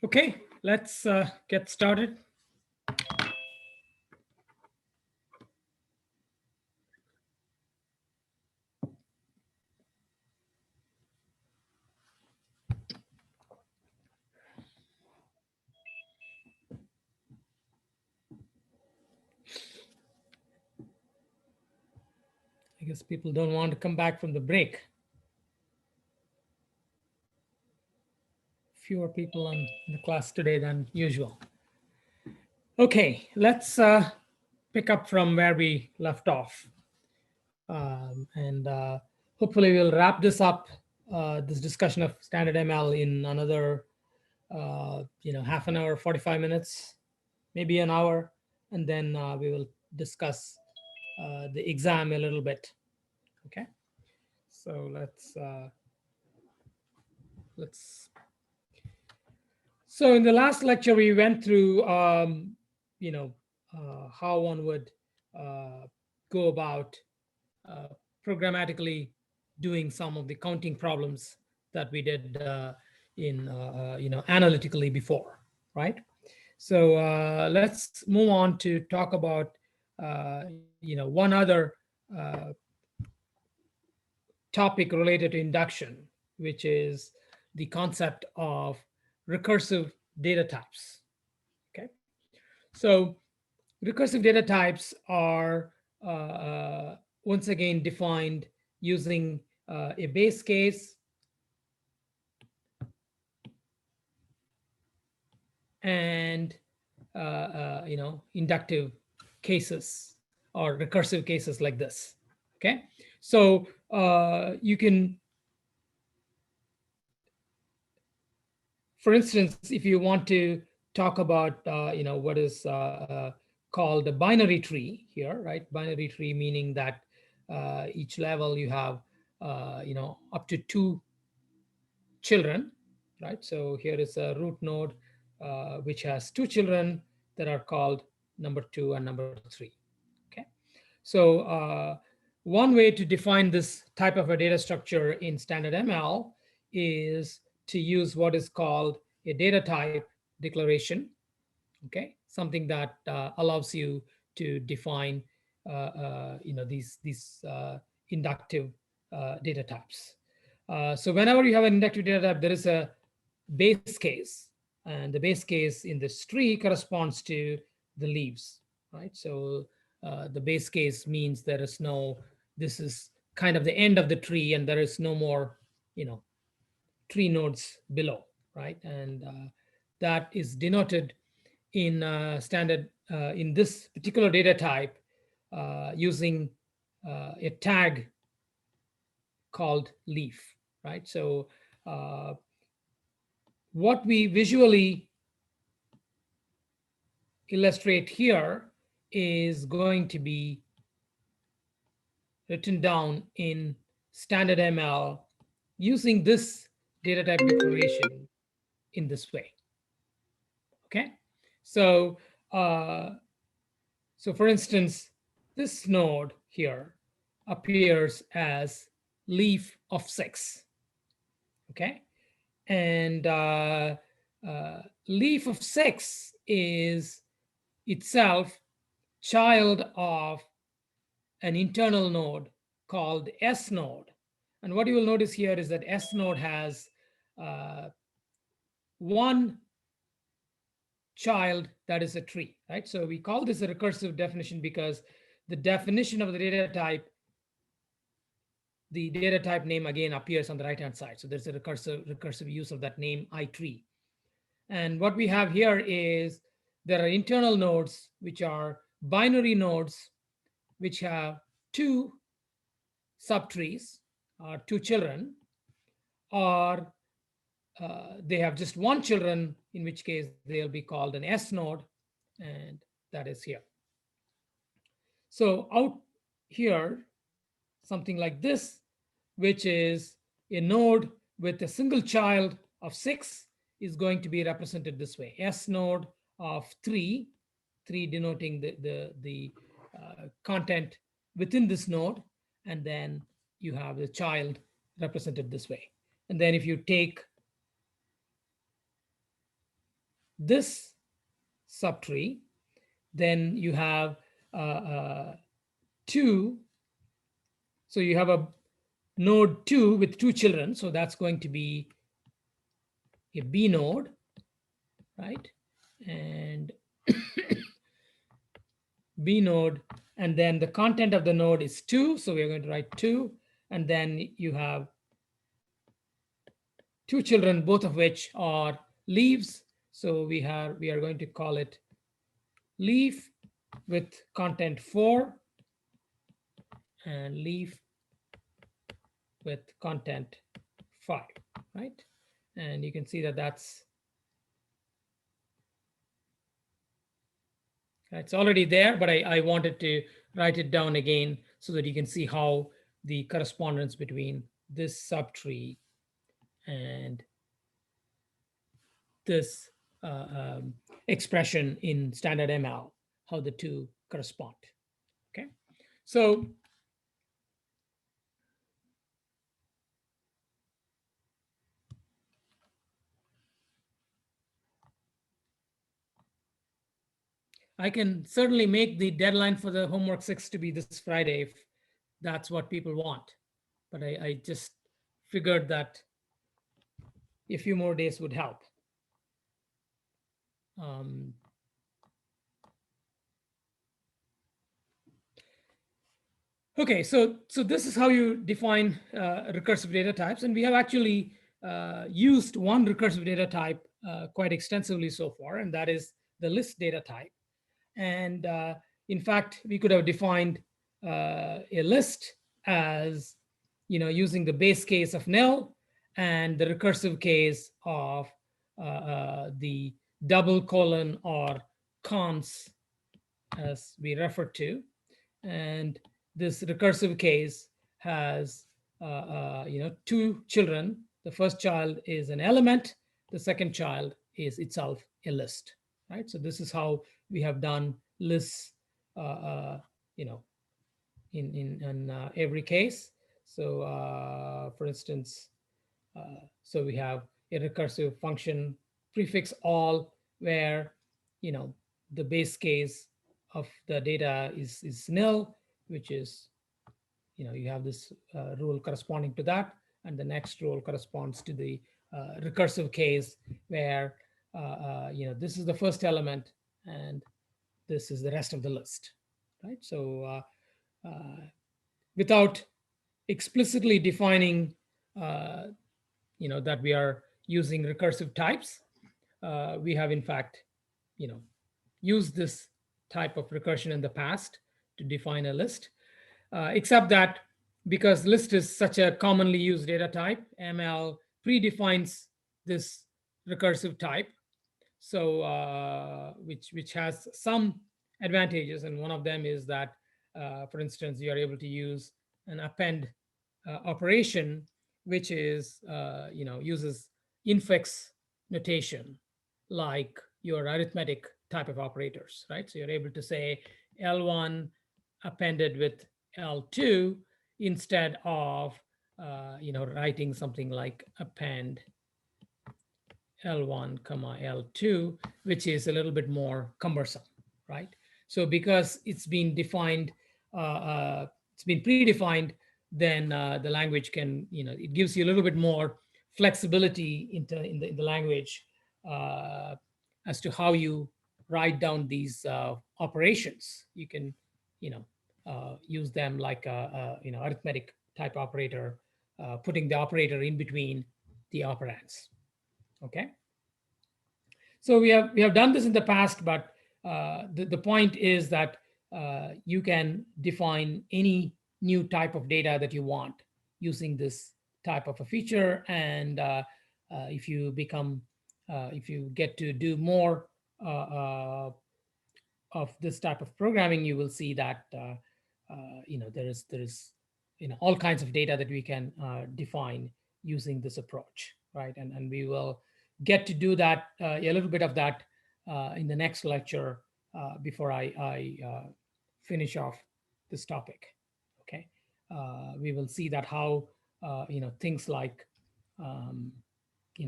Okay, let's get started. I guess people don't want to come back from the break. Fewer people in the class today than usual. Okay, let's pick up from where we left off. And hopefully we'll wrap this up, this discussion of standard ML in another, half an hour, 45 minutes, maybe an hour. And then we will discuss the exam a little bit. Okay, so let's so in the last lecture we went through how one would uh, go about uh, programmatically doing some of the counting problems that we did in analytically before, right? So let's move on to talk about one other uh, topic related to induction, which is the concept of recursive data types. Okay, so recursive data types are once again defined using a base case and inductive cases or recursive cases like this. Okay, so you can, for instance, if you want to talk about what is called a binary tree here, right? Binary tree meaning that each level you have up to two children, right? So here is a root node which has two children that are called number 2 and number 3. Okay, so one way to define this type of a data structure in standard ML is to use what is called a data type declaration. Okay, something that allows you to define these inductive data types. So whenever you have an inductive data type, there is a base case, and the base case in this tree corresponds to the leaves, right? So the base case means there is no, this is kind of the end of the tree, and there is no more, tree nodes below, right? And that is denoted in standard in this particular data type using a tag called leaf, right? So what we visually illustrate here is going to be written down in standard ML using this data type declaration in this way. Okay, so so for instance, this node here appears as leaf of 6. Okay, and leaf of 6 is itself child of an internal node called S node. And what you will notice here is that S node has one child that is a tree, right? So we call this a recursive definition because the definition of the data type name again appears on the right hand side. So there's a recursive use of that name I tree. And what we have here is there are internal nodes, which are binary nodes, which have two subtrees or two children, or they have just one children, in which case they'll be called an S node, and that is here. So out here, something like this, which is a node with a single child of 6, is going to be represented this way. S node of 3 denoting the content within this node, and then you have the child represented this way. And then if you take this subtree, then you have 2. So you have a node 2 with 2 children. So that's going to be a B node, right? And B node, and then the content of the node is 2. So we're going to write 2. And then you have 2 children, both of which are leaves. So we are going to call it leaf with content 4 and leaf with content 5, right? And you can see that that's it's already there, but I wanted to write it down again so that you can see how the correspondence between this subtree and this expression in standard ML, how the two correspond. Okay, so I can certainly make the deadline for the homework 6 to be this Friday if that's what people want. But I just figured that a few more days would help. Okay, so this is how you define recursive data types, and we have actually used one recursive data type quite extensively so far, and that is the list data type. And in fact, we could have defined a list as, using the base case of nil and the recursive case of the double colon or cons, as we refer to. And this recursive case has, 2 children. The first child is an element. The second child is itself a list, right? So this is how we have done lists, in every case. So for instance, so we have a recursive function prefix all where, the base case of the data is nil, which is, you have this rule corresponding to that. And the next rule corresponds to the recursive case where, this is the first element and this is the rest of the list, right? So without explicitly defining, that we are using recursive types, we have in fact, used this type of recursion in the past to define a list, except that because list is such a commonly used data type, ML predefines this recursive type. So which has some advantages, and one of them is that, for instance, you are able to use an append operation, which is uses infix notation like your arithmetic type of operators, right? So you're able to say L1 appended with L2 instead of writing something like append L1 comma L2, which is a little bit more cumbersome, right? So because it's been defined, it's been predefined, then the language can, it gives you a little bit more flexibility in the language as to how you write down these operations. You can, use them like a arithmetic type operator, putting the operator in between the operands. Okay. So we have done this in the past, but the point is that you can define any new type of data that you want using this type of a feature. And if you if you get to do more of this type of programming, you will see that there is all kinds of data that we can define using this approach, right? And we will get to do that, a little bit of that in the next lecture before I finish off this topic. Okay, we will see that how things like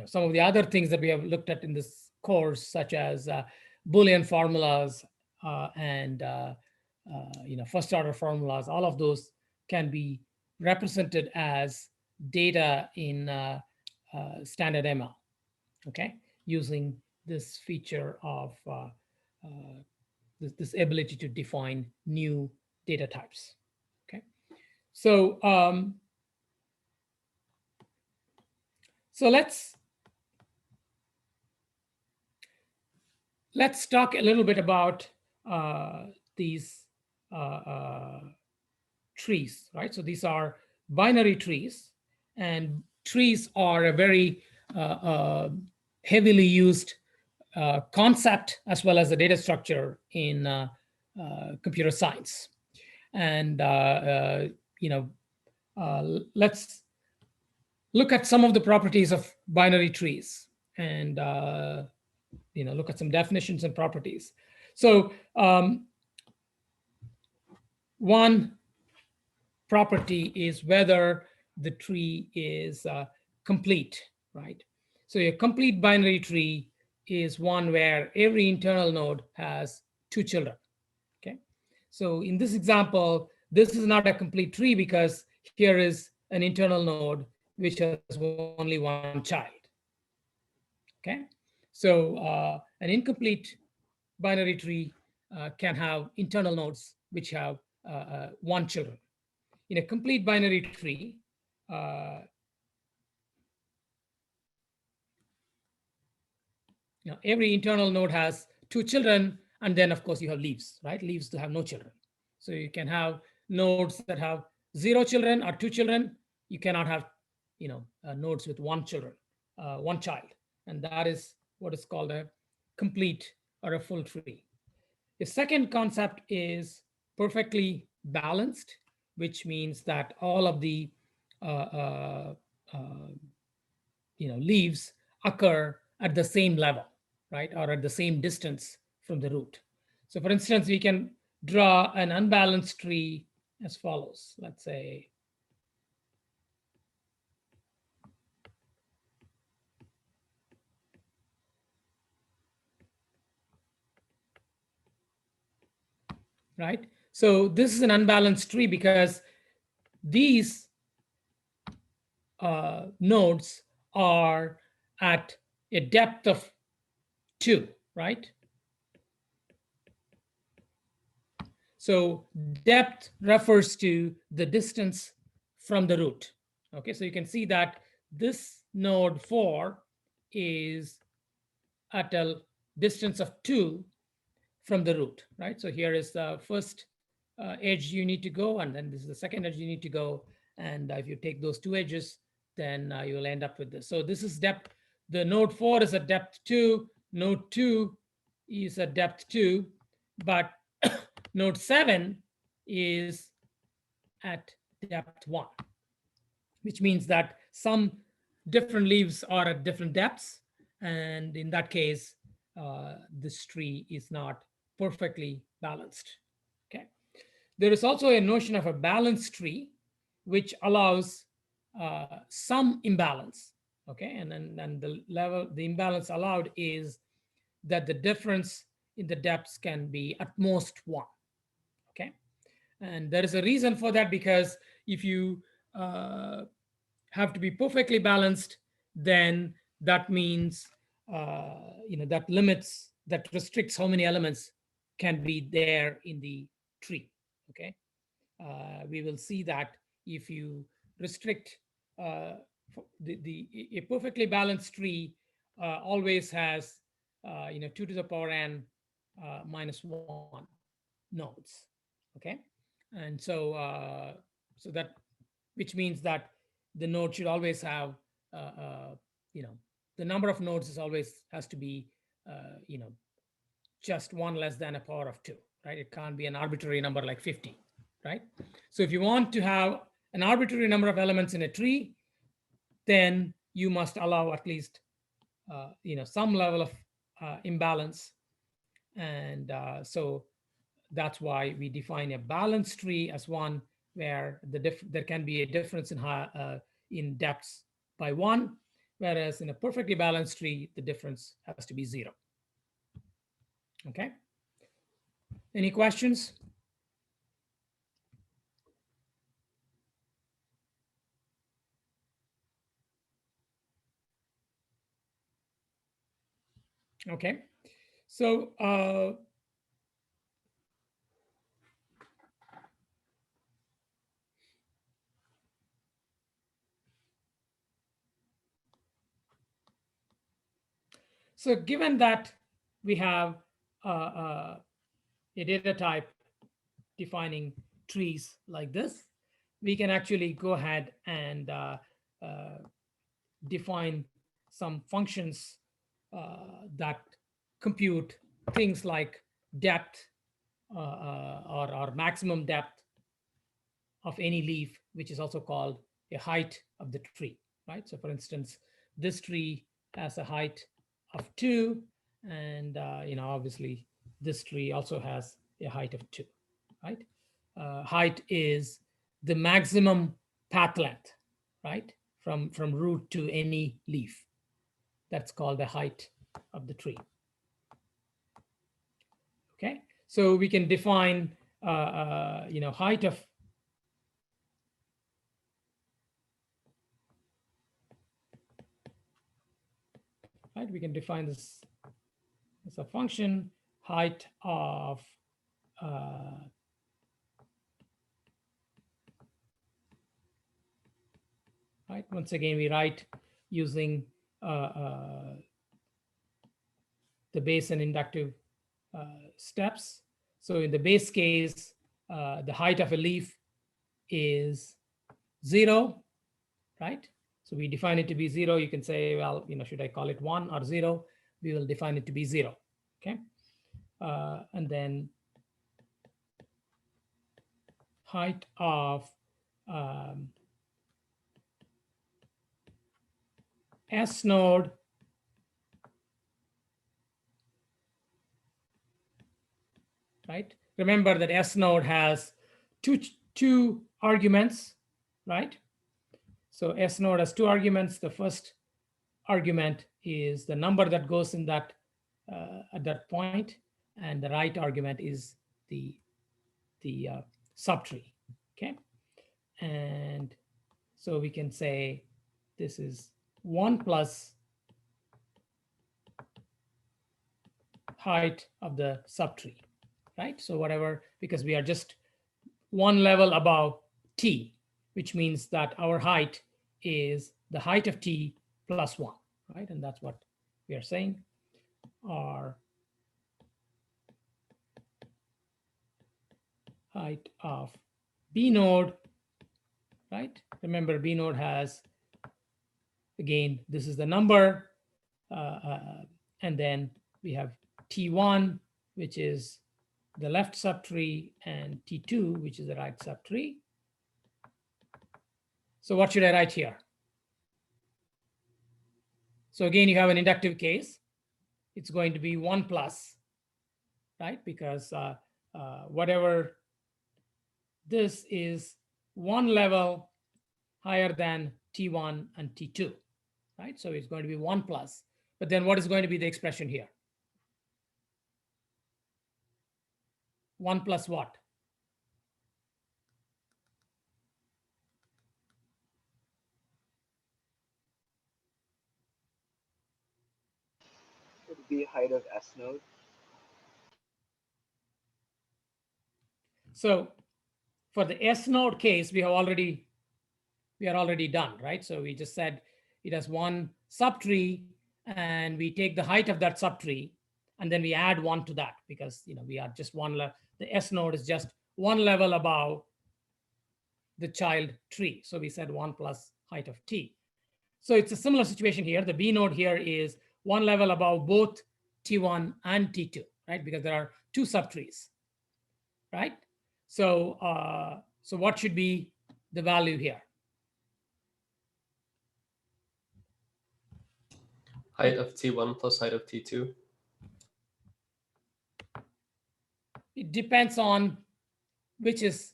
some of the other things that we have looked at in this cores such as Boolean formulas and first order formulas. All of those can be represented as data in standard ML, okay, using this feature of this ability to define new data types. Okay, so so let's talk a little bit about these uh, uh, trees, right? So these are binary trees, and trees are a very heavily used concept as well as a data structure in computer science. And let's look at some of the properties of binary trees, and look at some definitions and properties. So one property is whether the tree is complete, right? So a complete binary tree is one where every internal node has two children, okay? So in this example, this is not a complete tree because here is an internal node which has only one child, okay? So an incomplete binary tree can have internal nodes which have one children. In a complete binary tree, every internal node has two children, and then of course you have leaves, right? Leaves to have no children. So you can have nodes that have zero children or two children. You cannot have, nodes with one child, and that is what is called a complete or a full tree. The second concept is perfectly balanced, which means that all of the uh, uh, uh, leaves occur at the same level, right, or at the same distance from the root. So, for instance, we can draw an unbalanced tree as follows. Let's say right? So this is an unbalanced tree because these nodes are at a depth of 2, right? So depth refers to the distance from the root. Okay, so you can see that this node 4 is at a distance of 2 from the root, right? So here is the first edge you need to go, and then this is the second edge you need to go. And if you take those two edges, then you will end up with this. So this is depth. The node 4 is at depth 2. Node 2 is at depth 2, but node 7 is at depth 1, which means that some different leaves are at different depths. And in that case, this tree is not perfectly balanced. Okay. There is also a notion of a balanced tree, which allows some imbalance. Okay. And then the imbalance allowed is that the difference in the depths can be at most 1. Okay. And there is a reason for that, because if you have to be perfectly balanced, then that means that restricts how many elements can be there in the tree. Okay, we will see that if you restrict a perfectly balanced tree always has 2 to the power n minus 1 nodes. Okay, and so that, which means that the node should always have the number of nodes is always has to be just one less than a power of 2, right? It can't be an arbitrary number like 50, right? So if you want to have an arbitrary number of elements in a tree, then you must allow at least some level of imbalance. And so that's why we define a balanced tree as one where there can be a difference in depths by 1, Whereas in a perfectly balanced tree, the difference has to be 0. Okay. Any questions? Okay. So so given that we have a data type defining trees like this, we can actually go ahead and uh, define some functions that compute things like depth or maximum depth of any leaf, which is also called a height of the tree, right? So for instance, this tree has a height of 2, and obviously this tree also has a height of 2, right? Height is the maximum path length, right? From root to any leaf. That's called the height of the tree. Okay, so we can define height of right. We can define this as a function, height of right. Once again, we write using the base and inductive steps. So in the base case, the height of a leaf is 0, right? So we define it to be 0. You can say, well, should I call it 1 or 0? We will define it to be 0. Okay. And then height of S node right? Remember that S node has two arguments, right? So S node has 2 arguments. The first argument is the number that goes in that at that point, and the right argument is the subtree. Okay, and so we can say this is 1 plus height of the subtree, right? So whatever, because we are just one level above t, which means that our height is the height of t plus 1, right? And that's what we are saying. Our height of B node, right? Remember, B node has, again, this is the number, and then we have T1, which is the left subtree, and T2, which is the right subtree. So what should I write here? So again, you have an inductive case. It's going to be 1 plus, right? Because whatever this is 1 level higher than T1 and T2, right? So it's going to be 1 plus. But then what is going to be the expression here? 1 plus what? Would be height of S node. So for the S node case, we are already done, right? So we just said it has 1 subtree, and we take the height of that subtree, and then we add 1 to that, because we are just the S node is just 1 level above the child tree. So we said 1 plus height of t. So it's a similar situation here. The B node here is 1 level above both T1 and T2, right? Because there are 2 subtrees, right? So so what should be the value here? Height of T1 plus height of T2. It depends on which is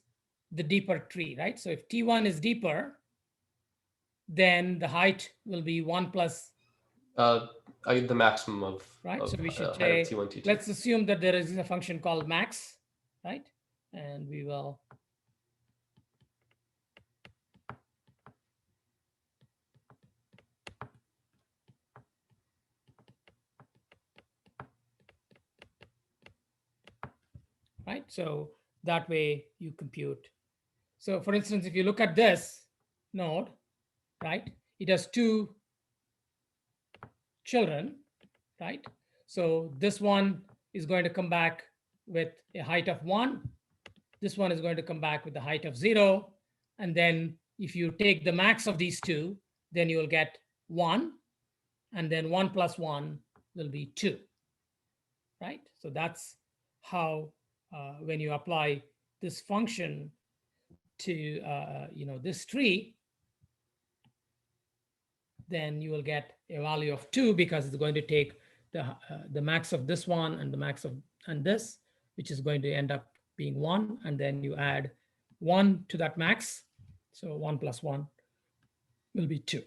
the deeper tree, right? So if T1 is deeper, then the height will be 1 plus, The maximum right? So we should height of say, T1, T2. let's assume that there is a function called max, right? And we will right? So that way you compute. So for instance, if you look at this node, right, it has two children, right? So this one is going to come back with a height of 1. This one is going to come back with the height of 0. And then if you take the max of these two, then you will get 1. And then 1 plus 1 will be 2, right? So that's how when you apply this function to this tree, then you will get a value of 2 because it's going to take the max of this one and the max of and this, which is going to end up being 1, and then you add 1 to that max. So 1 plus 1 will be 2.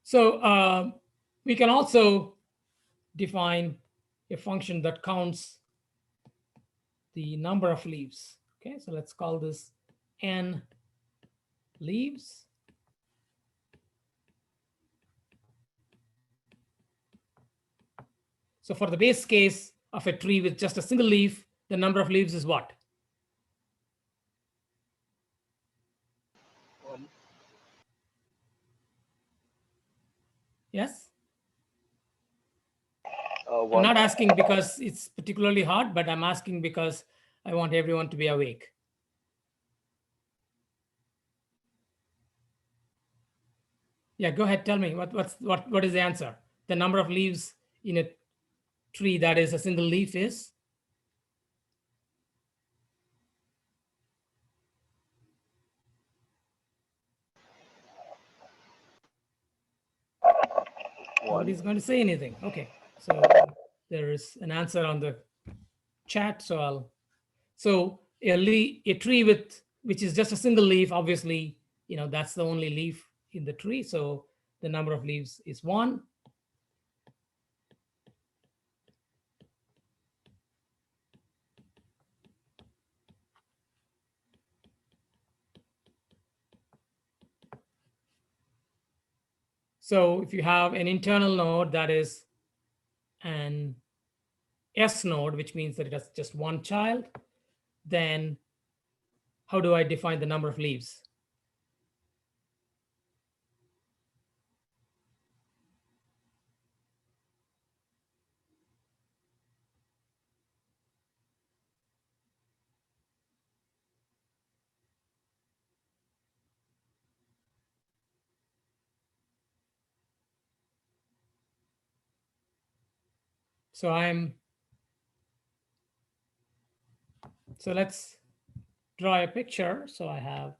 So we can also define a function that counts the number of leaves. Okay, so let's call this n leaves. So for the base case of a tree with just a single leaf, the number of leaves is what? 1. Yes? I'm 1. not asking because it's particularly hard, but I'm asking because I want everyone to be awake. Yeah, go ahead. Tell me what is the answer? The number of leaves in a tree that is a single leaf is? Nobody's going to say anything. Okay, so there is an answer on the chat. So a tree with which is just a single leaf, obviously, that's the only leaf in the tree. So the number of leaves is 1. So if you have an internal node that is an S node, which means that it has just one child, then how do I define the number of leaves? So let's draw a picture. So I have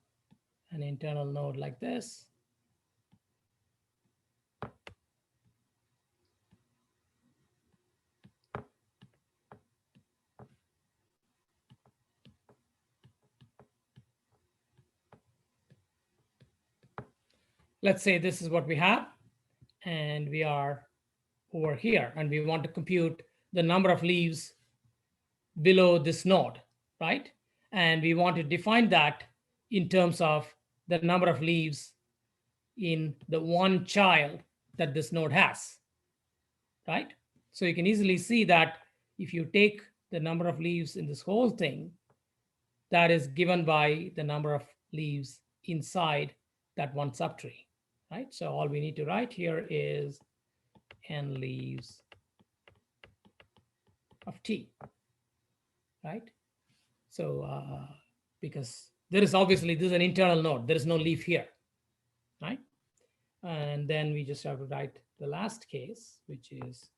an internal node like this. Let's say this is what we have, and we are over here, and we want to compute the number of leaves below this node, right? And we want to define that in terms of the number of leaves in the one child that this node has, right? So you can easily see that if you take the number of leaves in this whole thing, that is given by the number of leaves inside that one subtree, right? So all we need to write here is n leaves of t, right? So because there is obviously, this is an internal node, there is no leaf here, right? And then we just have to write the last case, which is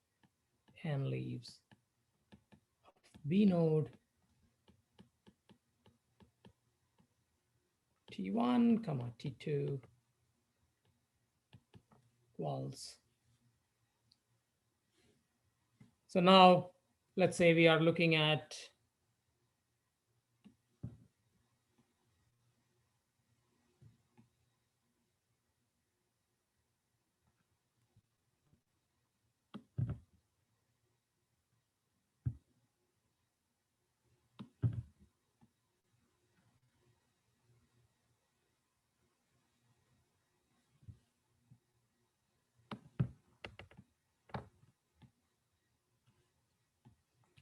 n leaves of b node t1 comma t2 equals. So now let's say we are looking at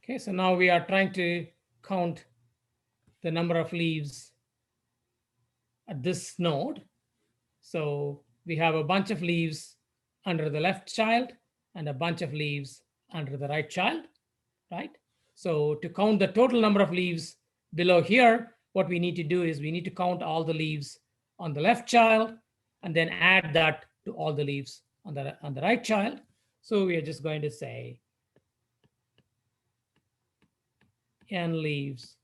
Okay, so now we are trying to count the number of leaves at this node. So we have a bunch of leaves under the left child and a bunch of leaves under the right child, right? So to count the total number of leaves below here, what we need to do is we need to count all the leaves on the left child and then add that to all the leaves on the right child. So we are just going to say n leaves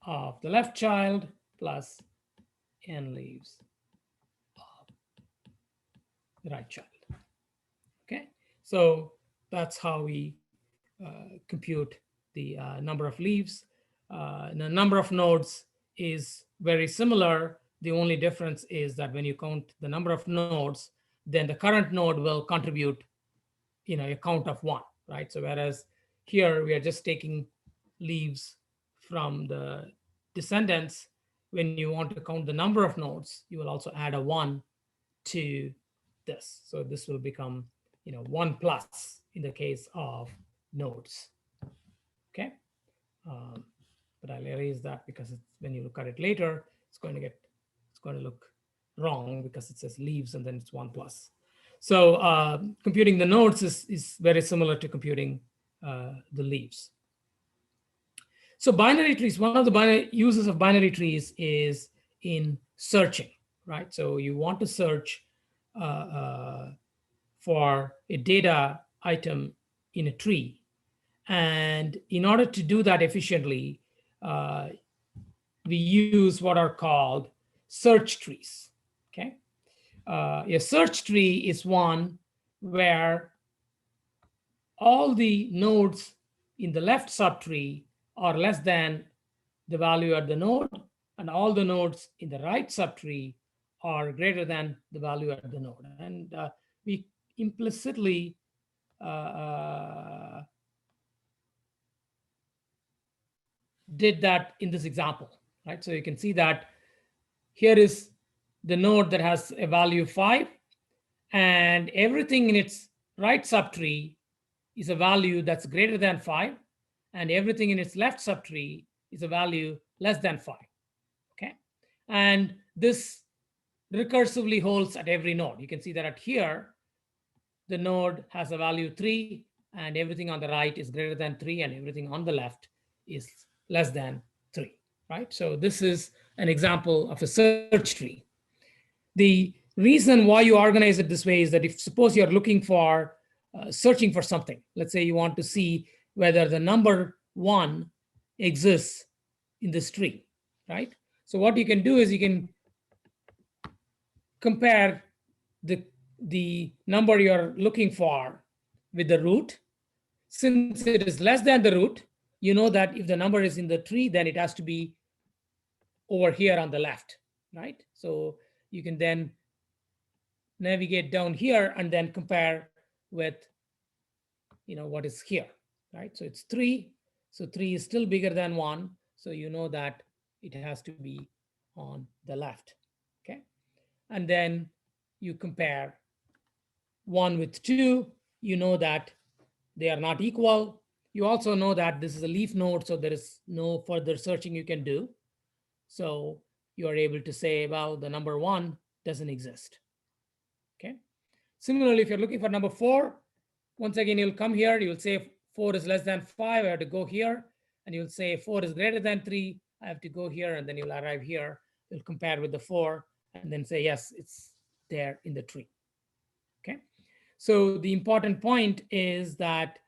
of the left child plus n leaves of the right child. Okay, so that's how we compute the number of leaves. The number of nodes is very similar. The only difference is that when you count the number of nodes, then the current node will contribute, a count of 1, right? So whereas here we are just taking leaves from the descendants, when you want to count the number of nodes, you will also add a 1 to this. So this will become 1 plus in the case of nodes. Okay, but I'll erase that because when you look at it later, it's going to look wrong because it says leaves and then it's 1 plus. So computing the nodes is very similar to computing the leaves. So binary trees, one of the uses of binary trees is in searching, right? So you want to search for a data item in a tree. And in order to do that efficiently, we use what are called search trees, okay? A search tree is one where all the nodes in the left subtree are less than the value at the node, and all the nodes in the right subtree are greater than the value at the node. And we implicitly did that in this example, right? So you can see that here is the node that has a value 5, and everything in its right subtree is a value that's greater than 5, and everything in its left subtree is a value less than 5, okay? And this recursively holds at every node. You can see that at here, the node has a value 3, and everything on the right is greater than 3, and everything on the left is less than 3, right? So this is an example of a search tree. The reason why you organize it this way is that if suppose you're looking for searching for something, let's say you want to see whether the number 1 exists in this tree, right? So what you can do is you can compare the number you're looking for with the root. Since it is less than the root, you know that if the number is in the tree, then it has to be over here on the left, right? So you can then navigate down here and then compare with what is here, right? So it's 3. So 3 is still bigger than 1. So you know that it has to be on the left, okay? And then you compare 1 with 2, you know that they are not equal. You also know that this is a leaf node, so there is no further searching you can do. So you are able to say, well, the number 1 doesn't exist, okay? Similarly, if you're looking for number 4, once again, you'll come here, you'll say 4 is less than 5, I have to go here, and you'll say 4 is greater than 3, I have to go here, and then you'll arrive here, you'll compare with the 4, and then say, yes, it's there in the tree, okay? So the important point is that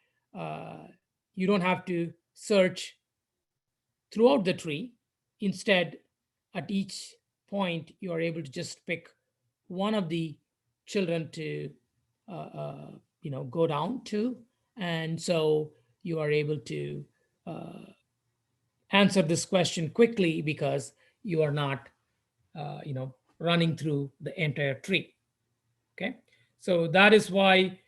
you don't have to search throughout the tree. Instead, at each point, you are able to just pick one of the children to go down to. And so you are able to answer this question quickly because you are not running through the entire tree, okay? So that is why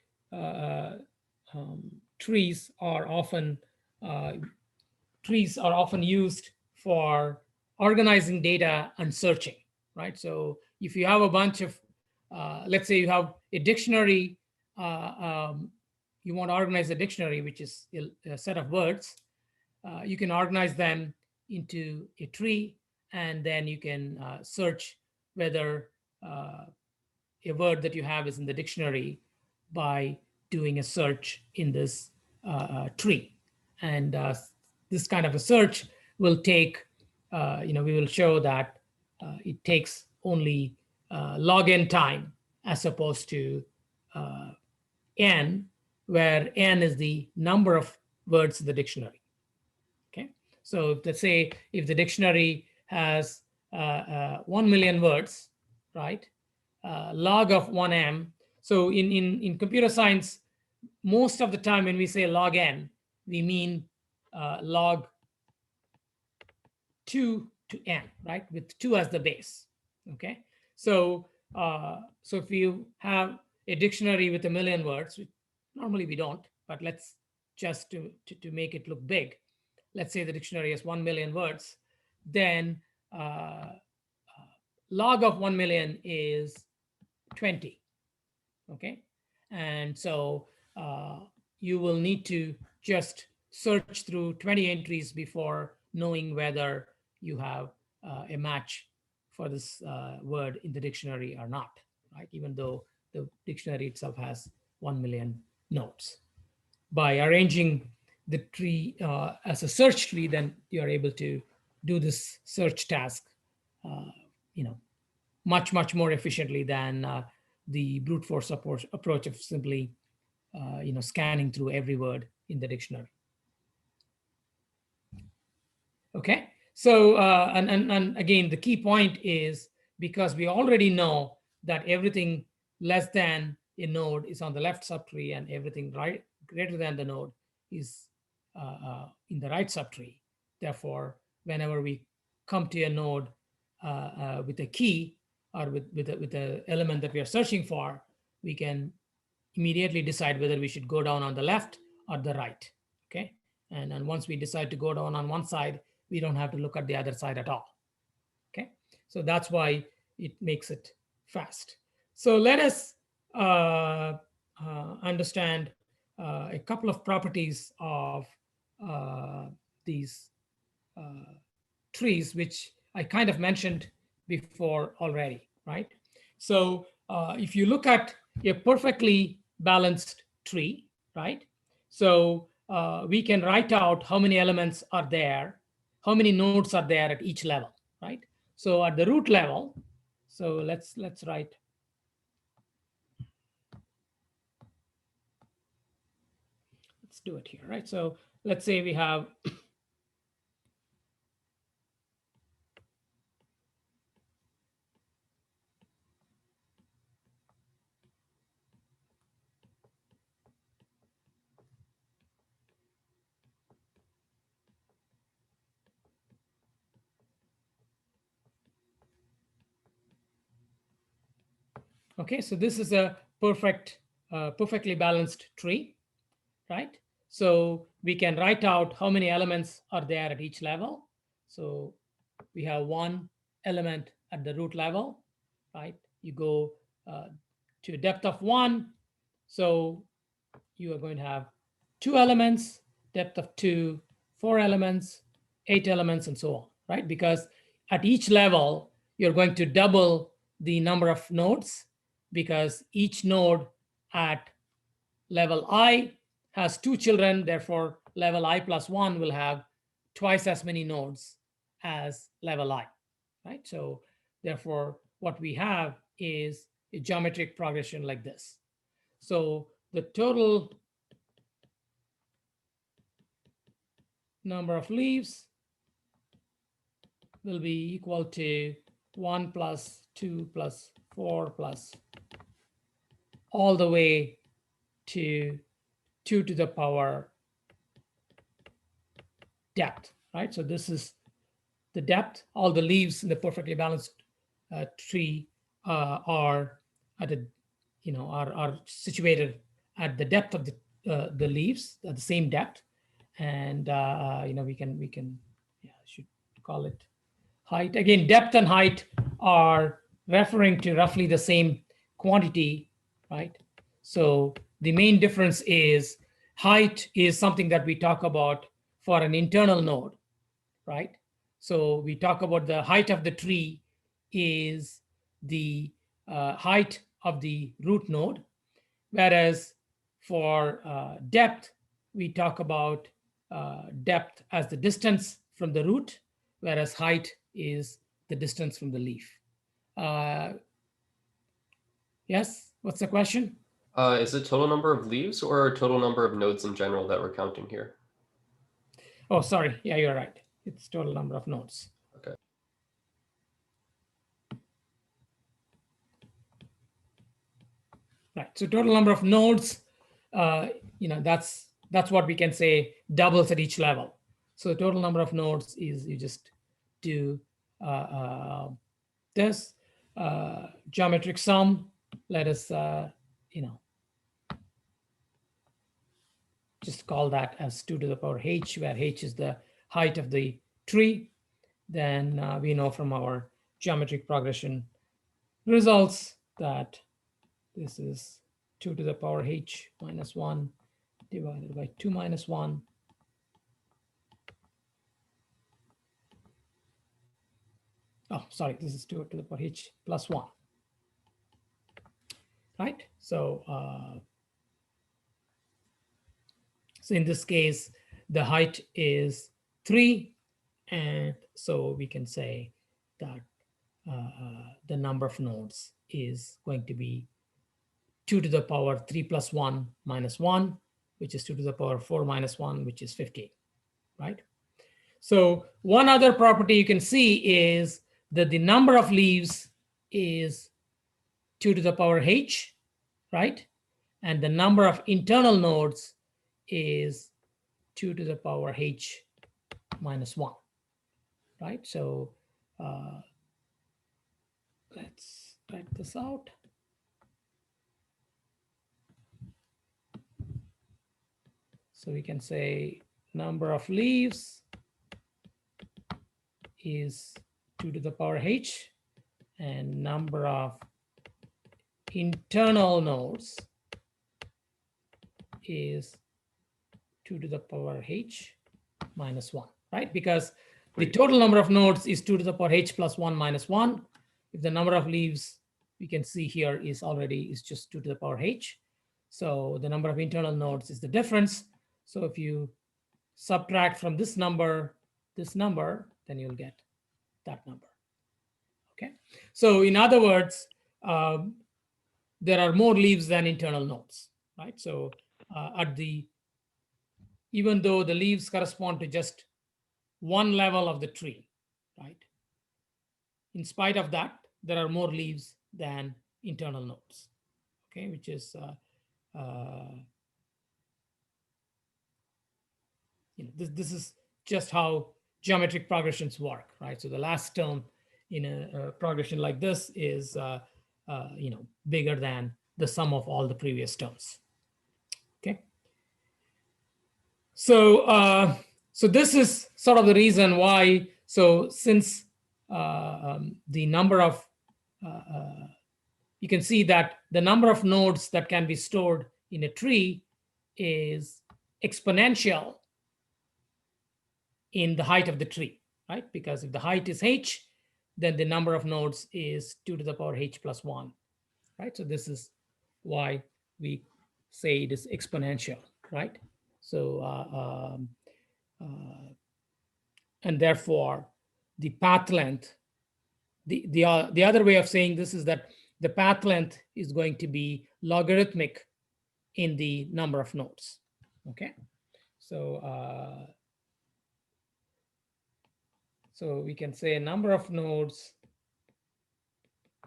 trees are often used for organizing data and searching, right? So if you have a bunch of, let's say you have a dictionary, you want to organize a dictionary, which is a set of words, you can organize them into a tree, and then you can search whether a word that you have is in the dictionary by doing a search in this tree. And this kind of a search will take, we will show that it takes only log n time as opposed to n, where n is the number of words in the dictionary. Okay, so let's say if the dictionary has 1 million words, right? Log of 1m. So in computer science, most of the time when we say log n, we mean log 2 to n, right? With 2 as the base. Okay, so if you have a dictionary with 1 million words, which normally we don't, but let's just to make it look big, let's say the dictionary has 1 million words, then log of 1 million is 20. Okay, and so you will need to just search through 20 entries before knowing whether you have a match for this word in the dictionary or not, right? Even though the dictionary itself has 1 million nodes. By arranging the tree as a search tree, then you are able to do this search task, much more efficiently than the brute force approach of simply, scanning through every word in the dictionary. Okay, so and again, the key point is because we already know that everything less than a node is on the left subtree and everything greater than the node is in the right subtree. Therefore, whenever we come to a node with a key or with the element that we are searching for, we can immediately decide whether we should go down on the left or the right. Okay, and once we decide to go down on one side, we don't have to look at the other side at all. Okay, so that's why it makes it fast. So let us understand a couple of properties of these trees, which I kind of mentioned before already, right? So if you look at a perfectly balanced tree, right? So we can write out how many elements are there, how many nodes are there at each level, right? So at the root level, so let's write. Let's do it here, right? So let's say we have okay, so this is a perfectly balanced tree, right? So we can write out how many elements are there at each level. So we have one element at the root level, right? You go to a depth of 1. So you are going to have 2 elements, depth of 2, 4 elements, 8 elements, and so on, right? Because at each level, you're going to double the number of nodes because each node at level I has 2 children. Therefore, level I plus 1 will have twice as many nodes as level I, right? So therefore, what we have is a geometric progression like this. So the total number of leaves will be equal to 1 plus 2 plus 4 plus all the way to 2 to the power depth, right? So this is the depth. All the leaves in the perfectly balanced tree are at a, are situated at the depth of the leaves at the same depth, and we can should call it height. Again, depth and height are referring to roughly the same quantity, right? So the main difference is height is something that we talk about for an internal node, right? So we talk about the height of the tree is the height of the root node, whereas for depth, we talk about depth as the distance from the root, whereas height is the distance from the leaf. Yes, what's the question? Is it total number of leaves or total number of nodes in general that we're counting here? Oh, sorry. Yeah, you're right. It's total number of nodes. Okay. Right. So total number of nodes, that's what we can say doubles at each level. So the total number of nodes is you just do this geometric sum. Let us, just call that as 2 to the power h, where h is the height of the tree. Then we know from our geometric progression results that this is 2 to the power h minus 1 divided by 2 minus 1. Oh, sorry, this is 2 to the power h plus 1. Right? So in this case, the height is 3. And so we can say that the number of nodes is going to be 2 to the power 3 plus 1 minus 1, which is 2 to the power 4 minus 1, which is 15, right? So one other property you can see is that the number of leaves is 2 to the power h, right? And the number of internal nodes is 2 to the power h minus 1, right? So let's write this out. So we can say number of leaves is 2 to the power h, and number of internal nodes is 2 to the power h minus 1, right? Because the total number of nodes is 2 to the power h plus 1 minus 1. If the number of leaves we can see here is just 2 to the power h. So the number of internal nodes is the difference. So if you subtract from this number, then you'll get that number. Okay. So in other words, there are more leaves than internal nodes, right? So even though the leaves correspond to just one level of the tree, right? In spite of that, there are more leaves than internal nodes, okay? Which is, this is just how geometric progressions work, right? So the last term in a progression like this is, bigger than the sum of all the previous terms, okay? So, so this is sort of the reason why, so since the number of, you can see that the number of nodes that can be stored in a tree is exponential in the height of the tree, right? Because if the height is h, then the number of nodes is 2 to the power h plus 1, right? So this is why we say it is exponential, right? So, and therefore, the path length, the other way of saying this is that the path length is going to be logarithmic in the number of nodes, okay? So, so we can say number of nodes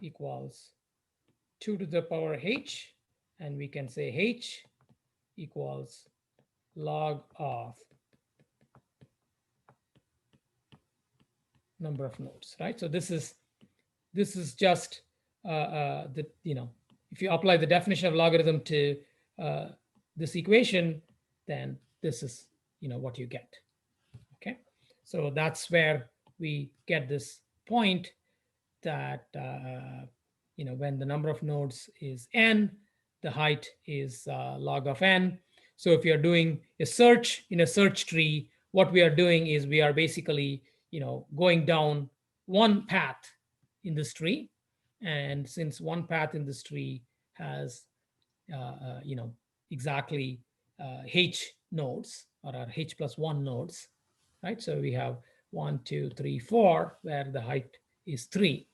equals 2 to the power h, and we can say h equals log of number of nodes, right? So this is just if you apply the definition of logarithm to this equation, then this is what you get. Okay, so that's where we get this point that when the number of nodes is n, the height is log of n. So if you're doing a search in a search tree, what we are doing is we are basically, going down one path in this tree. And since one path in this tree has, exactly h nodes, or our h plus 1 nodes, right? So we have 1, 2, 3, 4, where the height is 3.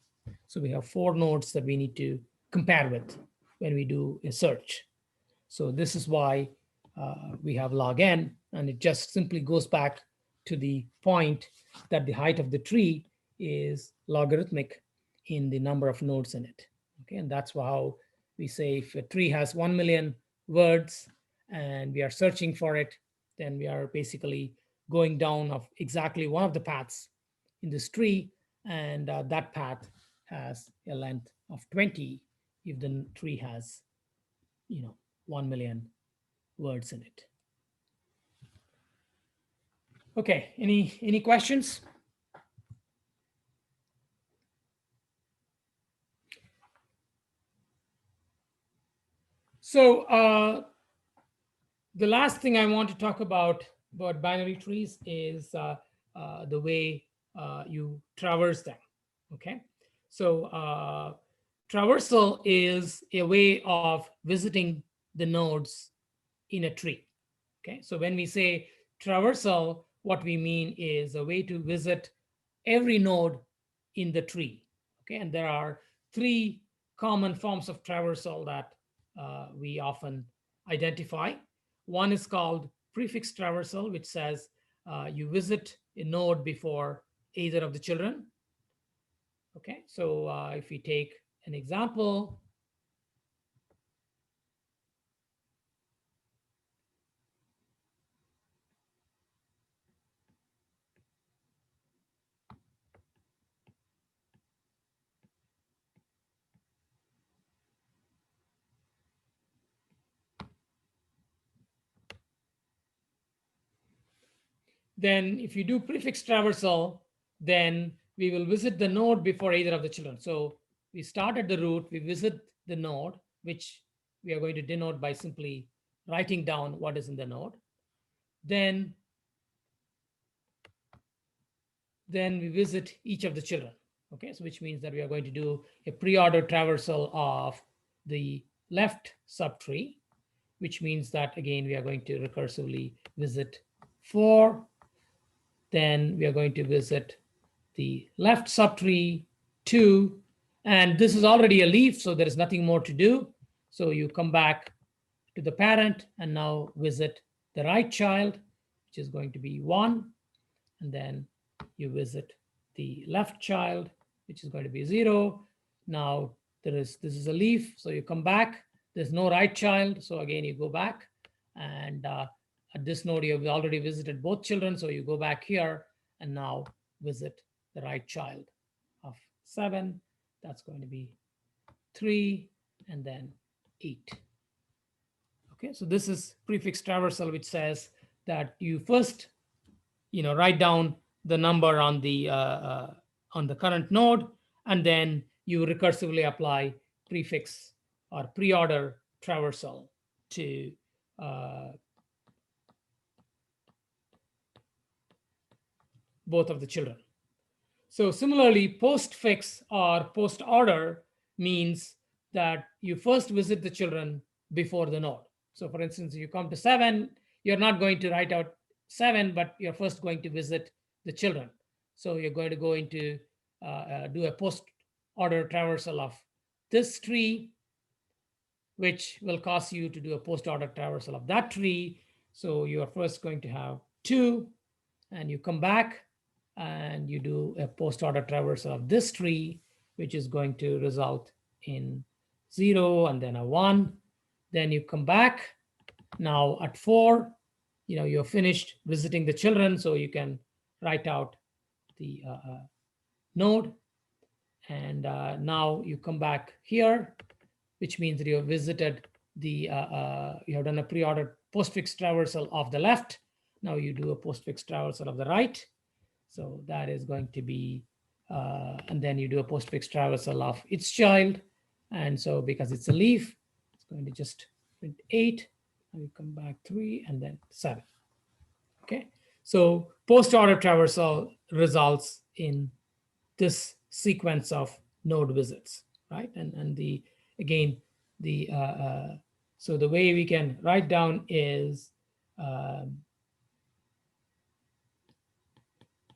So we have 4 nodes that we need to compare with when we do a search. So this is why we have log n, and it just simply goes back to the point that the height of the tree is logarithmic in the number of nodes in it. Okay, and that's how we say if a tree has 1 million words and we are searching for it, then we are basically going down of exactly one of the paths in this tree, and that path has a length of 20 if the tree has 1 million words in it. Okay, any questions? So the last thing I want to talk about binary trees is the way you traverse them. Okay, so traversal is a way of visiting the nodes in a tree. Okay, so when we say traversal, what we mean is a way to visit every node in the tree. Okay, and there are 3 common forms of traversal that we often identify. One is called prefix traversal, which says you visit a node before either of the children. Okay, so if we take an example, then if you do prefix traversal, then we will visit the node before either of the children. So we start at the root, we visit the node, which we are going to denote by simply writing down what is in the node. Then we visit each of the children. Okay, so which means that we are going to do a pre-order traversal of the left subtree, which means that again we are going to recursively visit 4. Then we are going to visit the left subtree 2, and this is already a leaf, so there is nothing more to do. So you come back to the parent and now visit the right child, which is going to be 1, and then you visit the left child, which is going to be 0. Now this is a leaf, so you come back. There's no right child, so again you go back, and at this node you have already visited both children, so you go back here and now visit the right child of 7. That's going to be 3, and then 8. Okay, so this is prefix traversal, which says that you first write down the number on the current node, and then you recursively apply prefix or pre-order traversal to both of the children. So similarly, postfix or post order means that you first visit the children before the node. So for instance, you come to 7, you're not going to write out 7, but you're first going to visit the children. So you're going to go into do a post order traversal of this tree, which will cause you to do a post order traversal of that tree. So you are first going to have 2, and you come back and you do a post order traversal of this tree, which is going to result in 0 and then a 1. Then you come back. Now at 4, you're finished visiting the children, so you can write out the node. And now you come back here, which means that you have visited the, you have done a pre-ordered postfix traversal of the left. Now you do a postfix traversal of the right. So that is going to be, and then you do a postfix traversal of its child. And so because it's a leaf, it's going to just print 8, and we come back 3, and then 7. Okay, so post-order traversal results in this sequence of node visits, right? And the again the so the way we can write down is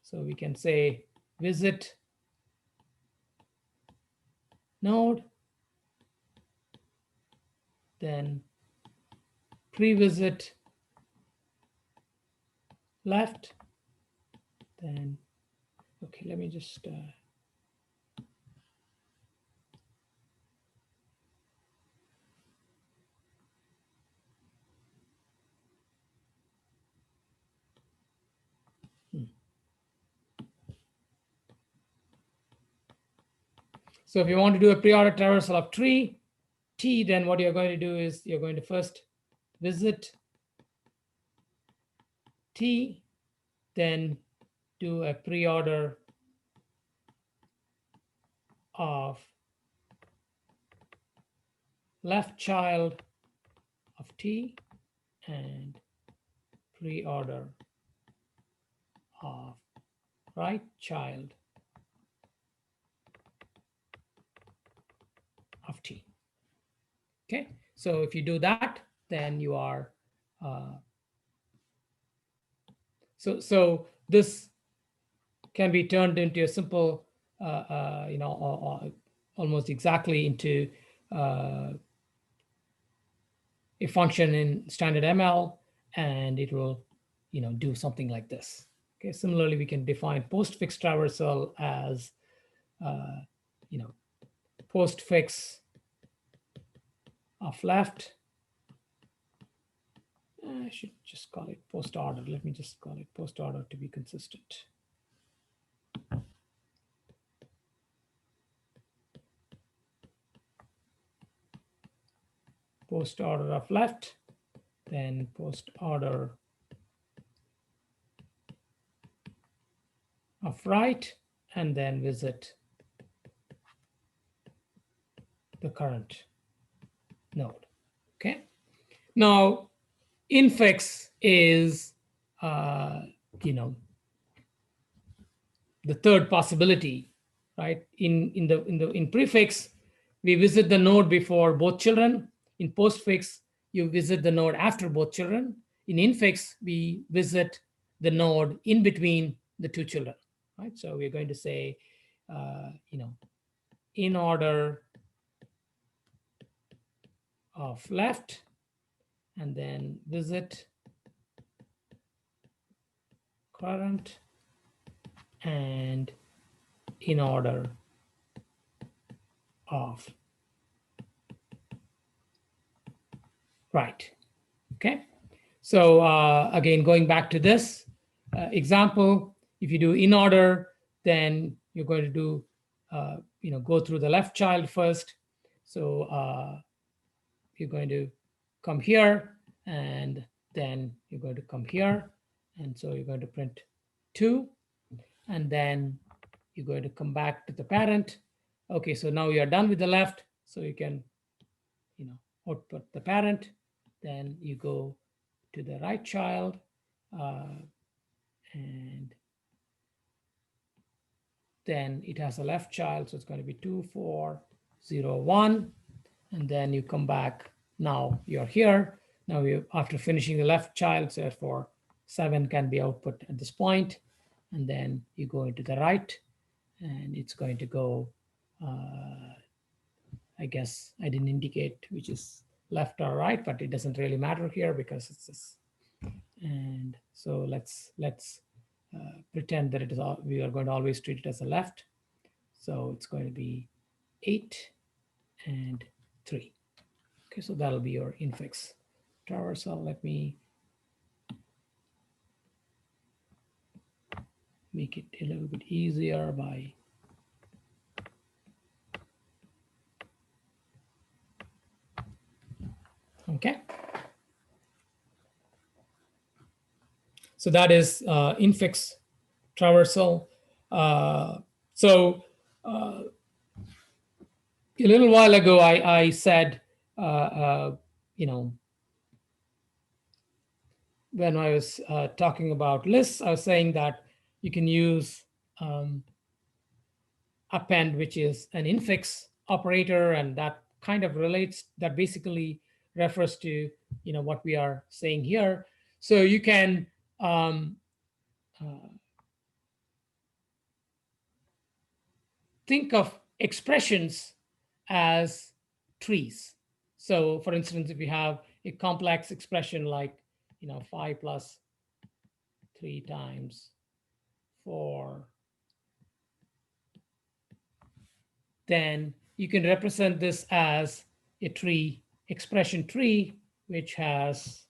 so we can say visit node, then pre-visit left, then okay, let me just so if you want to do a pre-order traversal of tree T, then what you're going to do is you're going to first visit T, then do a pre-order of left child of T and pre-order of right child of T. Okay, so if you do that, then you are so this can be turned into a simple almost exactly into a function in standard ML, and it will do something like this. Okay, similarly we can define postfix traversal as postfix of left. I should just call it post order. Let me just call it post order to be consistent. Post order of left, then post order of right, and then visit the current node. Okay. Now, infix is the third possibility, right? In prefix, we visit the node before both children. In postfix, you visit the node after both children. In infix, we visit the node in between the two children, right? So we're going to say, in order of left, and then visit current, and in order of right. Okay, so again, going back to this example, if you do in order, then you're going to do go through the left child first. So you're going to come here, and then you're going to come here, and so you're going to print 2, and then you're going to come back to the parent. Okay, so now you're done with the left, so you can output the parent, then you go to the right child, and then it has a left child, so it's going to be 2, 4, 0, 1, and then you come back. Now you're here. Now you, after finishing the left child, so therefore 7 can be output at this point, and then you go into the right, and it's going to go. I guess I didn't indicate which is left or right, but it doesn't really matter here because it's this. And so let's pretend that it is all, we are going to always treat it as a left. So it's going to be 8 and 3. Okay, so that'll be your infix traversal. Let me make it a little bit easier by okay. So that is infix traversal. A little while ago, I said you know, when I was talking about lists, I was saying that you can use append, which is an infix operator, and that kind of relates, that basically refers to, you know, what we are saying here. So you can think of expressions as trees. So for instance, if you have a complex expression like, you know, 5 plus 3 times 4, then you can represent this as a tree, expression tree, which has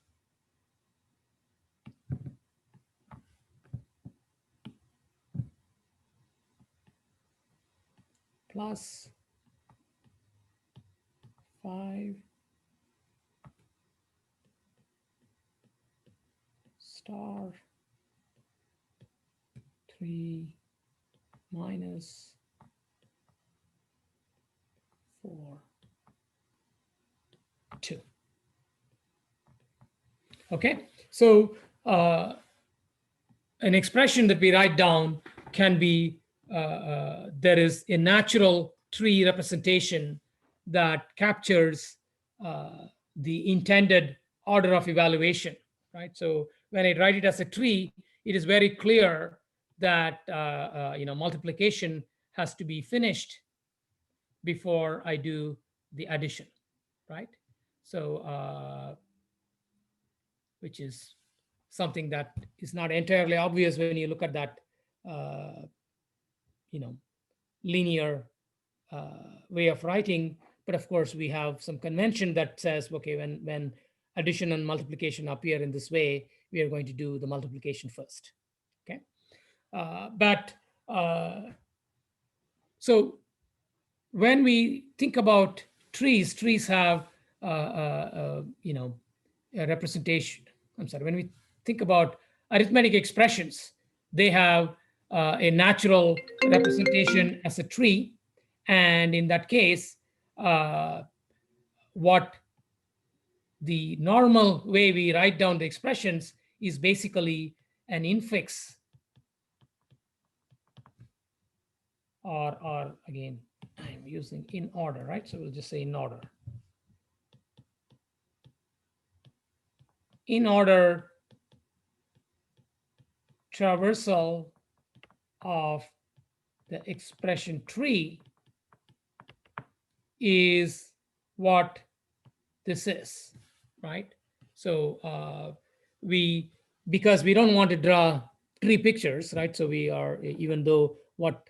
plus 5 star 3 minus 4 2. Okay, so an expression that we write down can be there is a natural tree representation that captures the intended order of evaluation, right? So when I write it as a tree, it is very clear that you know, multiplication has to be finished before I do the addition, right? So which is something that is not entirely obvious when you look at that uh, you know, linear way of writing. But of course, we have some convention that says, okay, when addition and multiplication appear in this way, we are going to do the multiplication first. Okay, but so when we think about trees, trees have you know, a representation. I'm sorry. When we think about arithmetic expressions, they have a natural representation as a tree, and in that case, what the normal way we write down the expressions is basically an infix, or again, I'm using in order, right? So we'll just say in order. In order traversal of the expression tree is what this is, right? So because we don't want to draw tree pictures, right? So we are, even though what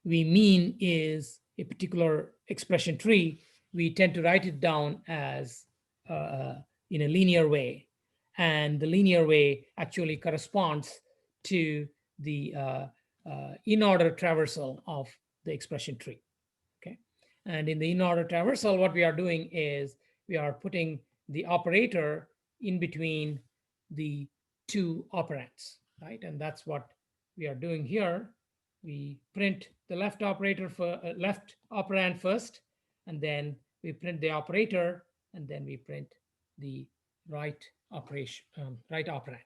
we mean is a particular expression tree, we tend to write it down as in a linear way. And the linear way actually corresponds to the in order traversal of the expression tree. Okay. And in the in order traversal, what we are doing is we are putting the operator in between the two operands, right? And that's what we are doing here. We print the left operator for left operand first, and then we print the operator, and then we print the right operation, right operand,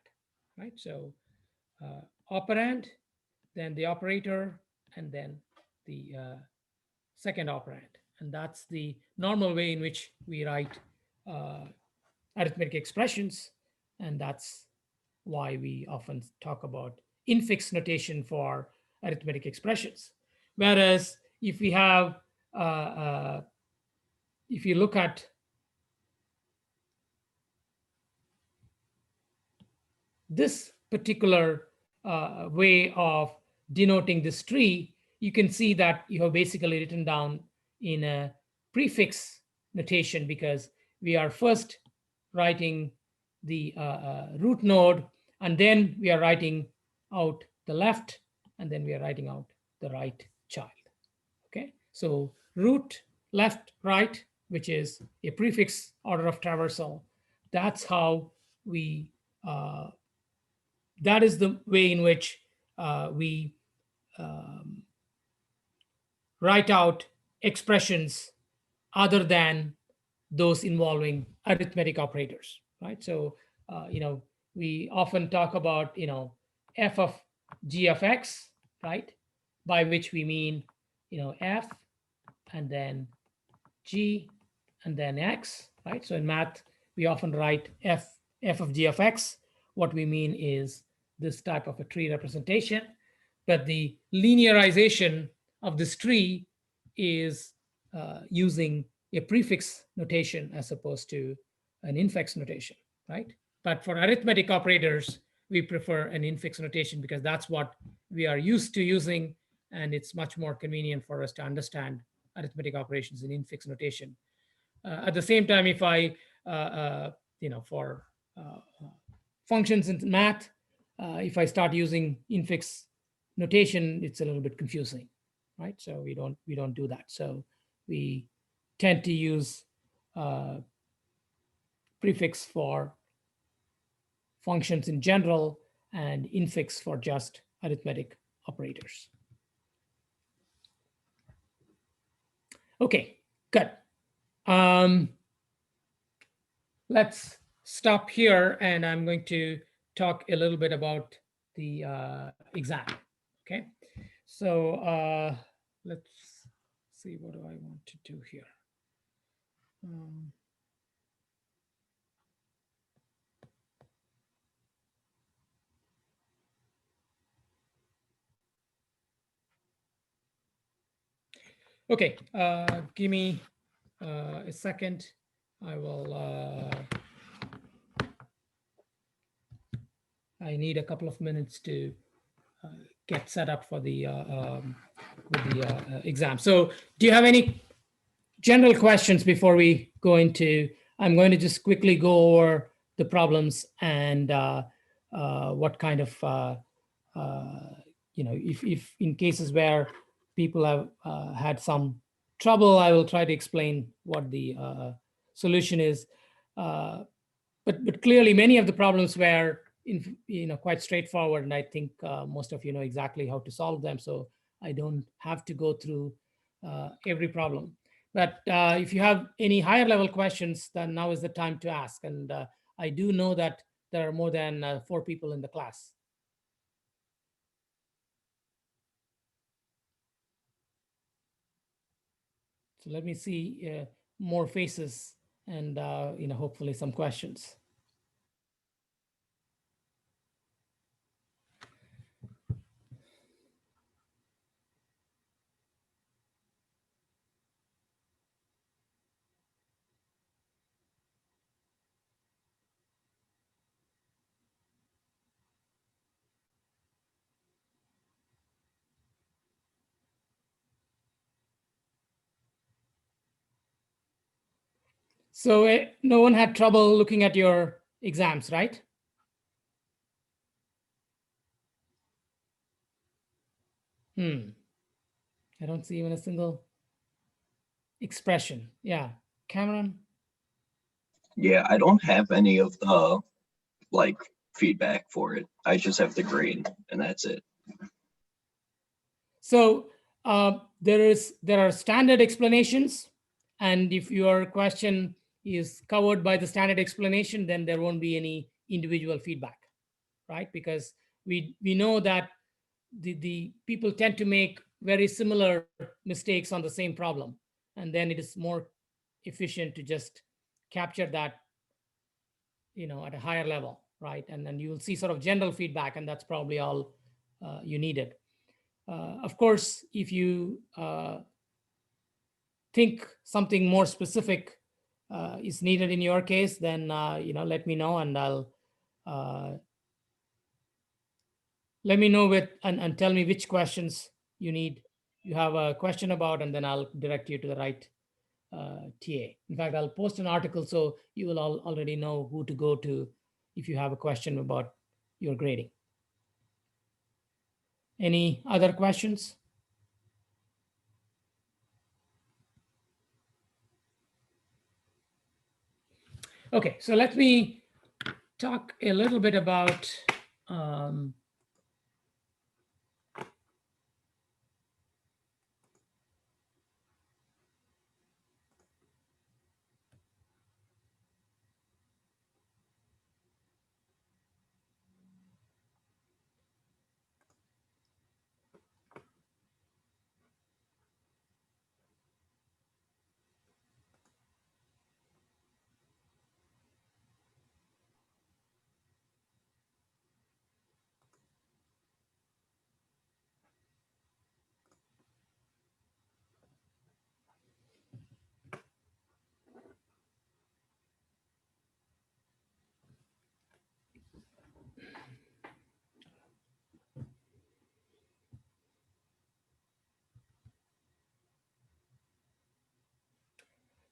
right? So operand, then the operator, and then the second operand. And that's the normal way in which we write arithmetic expressions. And that's why we often talk about infix notation for arithmetic expressions. Whereas if we have, if you look at this particular way of denoting this tree, you can see that you have basically written down in a prefix notation, because we are first writing the root node, and then we are writing out the left, and then we are writing out the right child. Okay, so root, left, right, which is a prefix order of traversal. That's how we that is the way in which we write out expressions other than those involving arithmetic operators, right? So, we often talk about, f of g of x, right? By which we mean, f and then g and then x, right? So in math, we often write f of g of x. What we mean is this type of a tree representation, but the linearization of this tree is using a prefix notation as opposed to an infix notation, right? But for arithmetic operators, we prefer an infix notation because that's what we are used to using, and it's much more convenient for us to understand arithmetic operations in infix notation. At the same time, if I, for functions in math, if I start using infix notation, it's a little bit confusing, right? So we don't do that. So we tend to use prefix for functions in general and infix for just arithmetic operators. Okay, good. Let's stop here, and I'm going to talk a little bit about the exam. Okay, so let's see, what do I want to do here? Okay, give me a second. I will. I need a couple of minutes to get set up for the exam. So, do you have any general questions before we go into? I'm going to just quickly go over the problems and what kind of if in cases where people have had some trouble, I will try to explain what the solution is. But clearly, many of the problems were quite straightforward, and I think most of you know exactly how to solve them. So I don't have to go through every problem. But if you have any higher level questions, then now is the time to ask. And I do know that there are more than 4 people in the class. So let me see more faces and hopefully some questions. So no one had trouble looking at your exams, right? I don't see even a single expression. Yeah, Cameron? Yeah, I don't have any of the like feedback for it. I just have the grade and that's it. So there are standard explanations, and if your question is covered by the standard explanation, then there won't be any individual feedback, right? Because we know that the people tend to make very similar mistakes on the same problem, and then it is more efficient to just capture that at a higher level, right? And then you will see sort of general feedback, and that's probably all you needed. Of course, if you think something more specific is needed in your case, then let me know, and I'll let me know and tell me which questions you have a question about, and then I'll direct you to the right TA. In fact, I'll post an article so you will already know who to go to if you have a question about your grading. Any other questions? Okay, so let me talk a little bit about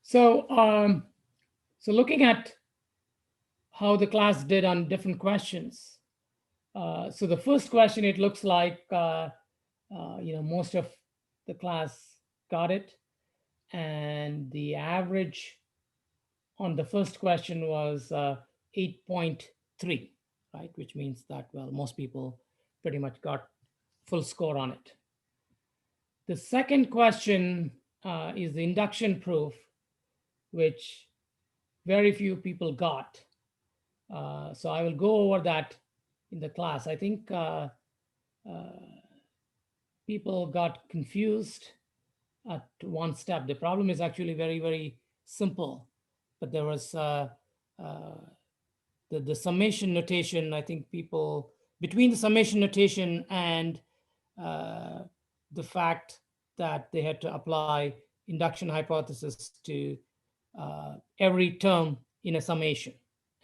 So looking at how the class did on different questions. So the first question, it looks like most of the class got it, and the average on the first question was 8.3, right? Which means that, well, most people pretty much got full score on it. The second question is the induction proof, which very few people got. So I will go over that in the class. I think people got confused at one step. The problem is actually very, very simple, but there was the summation notation. I think people, between the summation notation and the fact that they had to apply induction hypothesis to every term in a summation,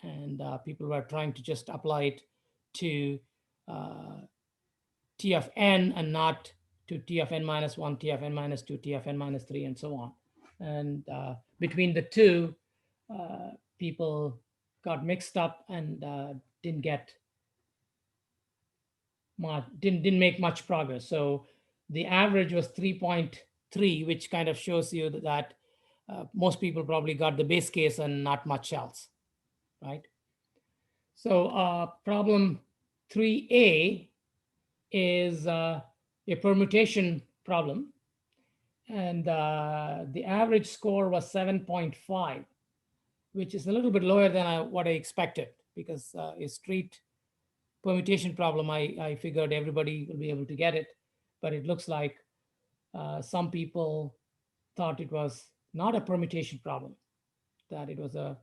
and people were trying to just apply it to T of n and not to T of n minus 1, T of n minus 2, T of n minus 3, and so on. And between the two, people got mixed up and didn't make much progress. So the average was 3.3, which kind of shows you that most people probably got the base case and not much else, right? So problem 3A is a permutation problem. And the average score was 7.5, which is a little bit lower than what I expected, because a straight permutation problem, I figured everybody will be able to get it. But it looks like some people thought it was not a permutation problem, that it was a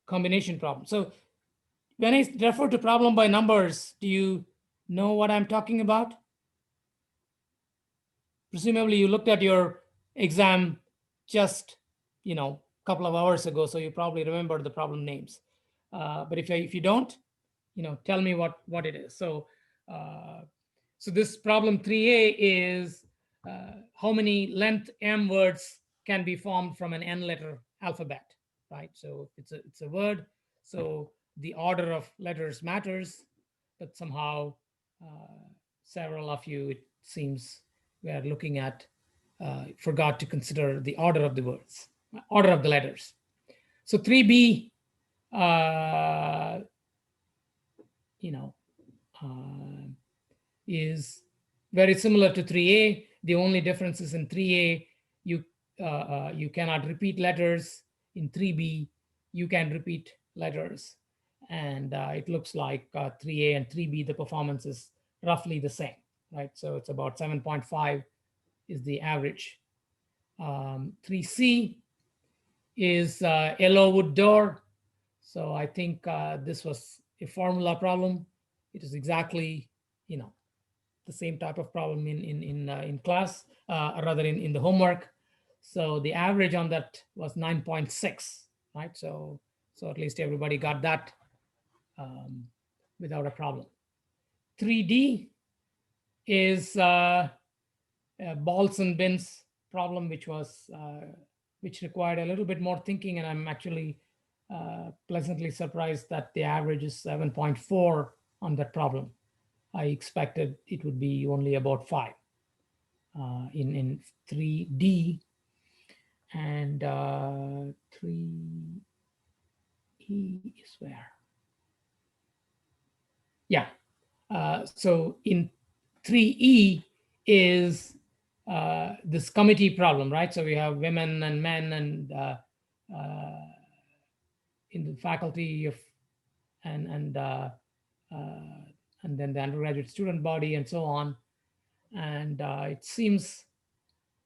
combination problem. So when I refer to problem by numbers, do you know what I'm talking about? Presumably you looked at your exam just, a couple of hours ago, so you probably remember the problem names. But if you don't, tell me what it is. So this problem 3A is how many length m words can be formed from an n-letter alphabet, right? So it's a word, so the order of letters matters, but somehow several of you, it seems, were looking at forgot to consider the order of the words, order of the letters. So 3B, is very similar to 3A. The only difference is in 3A, you cannot repeat letters. In 3B, you can repeat letters. And it looks like 3A and 3B, the performance is roughly the same, right? So it's about 7.5 is the average. 3C is yellow wood door. So I think this was a formula problem. It is exactly, the same type of problem in class, rather in the homework. So the average on that was 9.6, right? So at least everybody got that without a problem. 3D is balls and bins problem, which required a little bit more thinking, and I'm actually pleasantly surprised that the average is 7.4 on that problem. I expected it would be only about 5 in 3D, and 3E is where? Yeah. So in 3E is this committee problem, right? So we have women and men, and in the faculty of, and then the undergraduate student body and so on. And it seems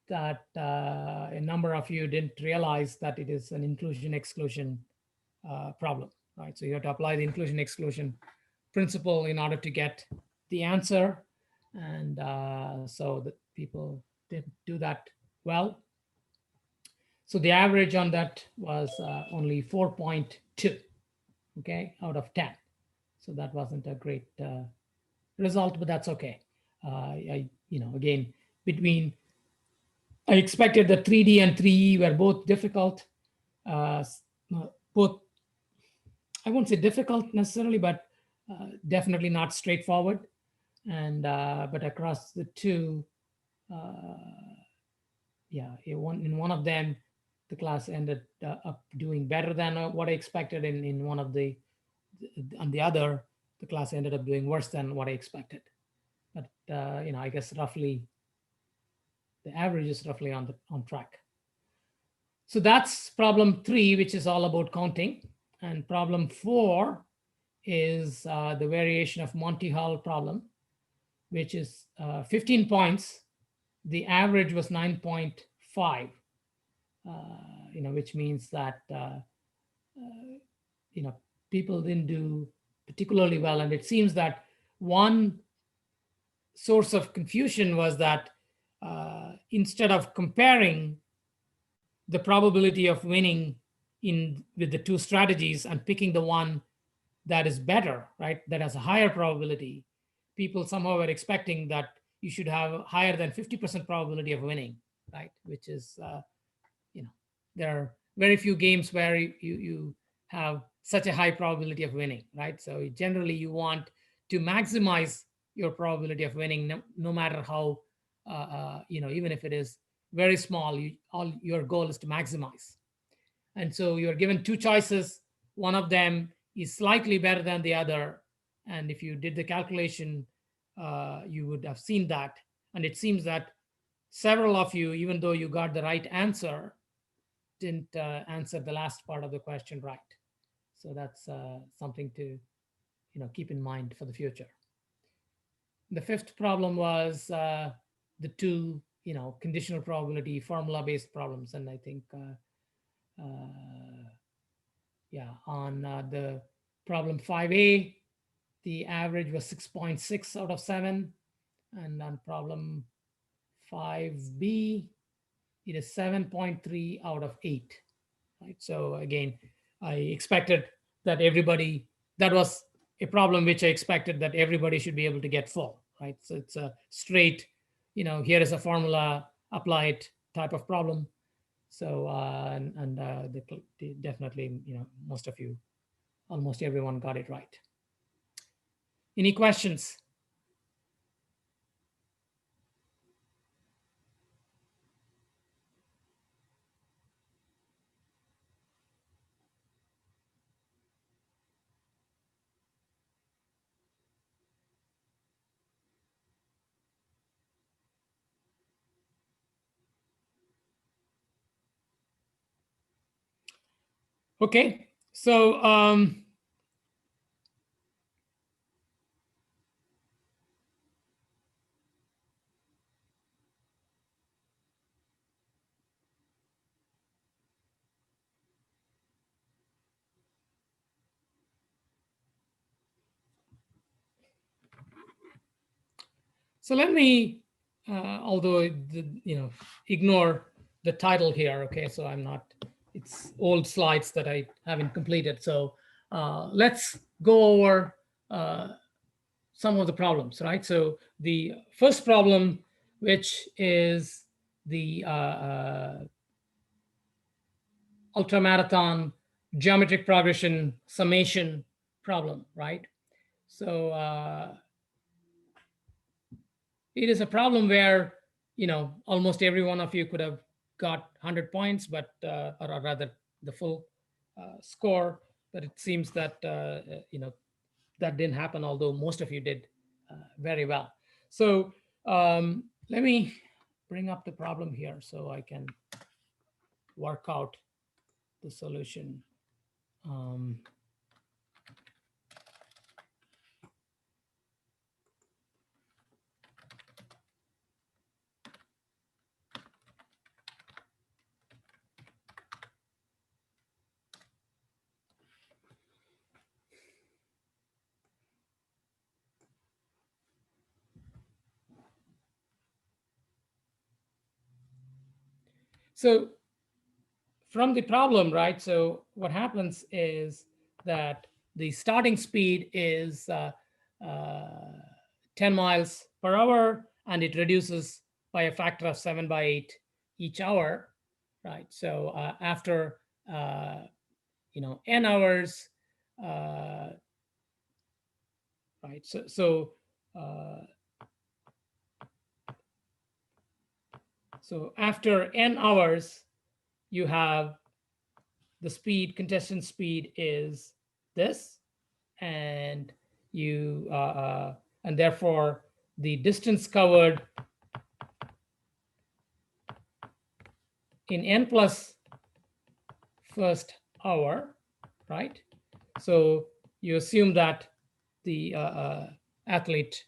that a number of you didn't realize that it is an inclusion-exclusion problem, right? So you have to apply the inclusion-exclusion principle in order to get the answer. And so the people did do that well. So the average on that was only 4.2, okay, out of 10. So that wasn't a great result, but that's okay. Again, between I expected that 3D and 3E were both difficult. Both, I won't say difficult necessarily, but definitely not straightforward. And but across the two, yeah, in one of them, the class ended up doing better than what I expected. In one of the, on the other, the class ended up doing worse than what I expected. But I guess roughly, the average is roughly on track. So that's problem 3, which is all about counting. And problem 4 is the variation of Monty Hall problem, which is 15 points. The average was 9.5, which means that people didn't do particularly well. And it seems that one source of confusion was that instead of comparing the probability of winning with the two strategies and picking the one that is better, right, that has a higher probability, people somehow were expecting that you should have higher than 50% probability of winning, right? Which is, there are very few games where you have such a high probability of winning, right? So generally you want to maximize your probability of winning, no matter how, even if it is very small, your goal is to maximize. And so you're given two choices. One of them is slightly better than the other. And if you did the calculation, you would have seen that. And it seems that several of you, even though you got the right answer, didn't answer the last part of the question right. So that's something to keep in mind for the future. The fifth problem was the two conditional probability formula-based problems. And I think on the problem 5A, the average was 6.6 out of 7. And on problem 5B, it is 7.3 out of 8. Right. So again, I expected that that was a problem which I expected that everybody should be able to get full, right? So it's a straight, here is a formula, apply it type of problem. So, definitely, most of you, almost everyone got it right. Any questions? Okay, so let me, although ignore the title here. Okay, so I'm not. It's old slides that I haven't completed. So let's go over some of the problems, right? So the first problem, which is the ultramarathon geometric progression summation problem, right? So it is a problem where, almost every one of you could have got 100 points, but, or rather the full score, but it seems that, that didn't happen, although most of you did very well. So let me bring up the problem here so I can work out the solution. So from the problem, right? So what happens is that the starting speed is 10 miles per hour, and it reduces by a factor of 7/8 each hour, right? So after n hours, right? So after n hours, you have the speed, contestant speed is this, and and therefore the distance covered in n plus first hour, right? So you assume that the athlete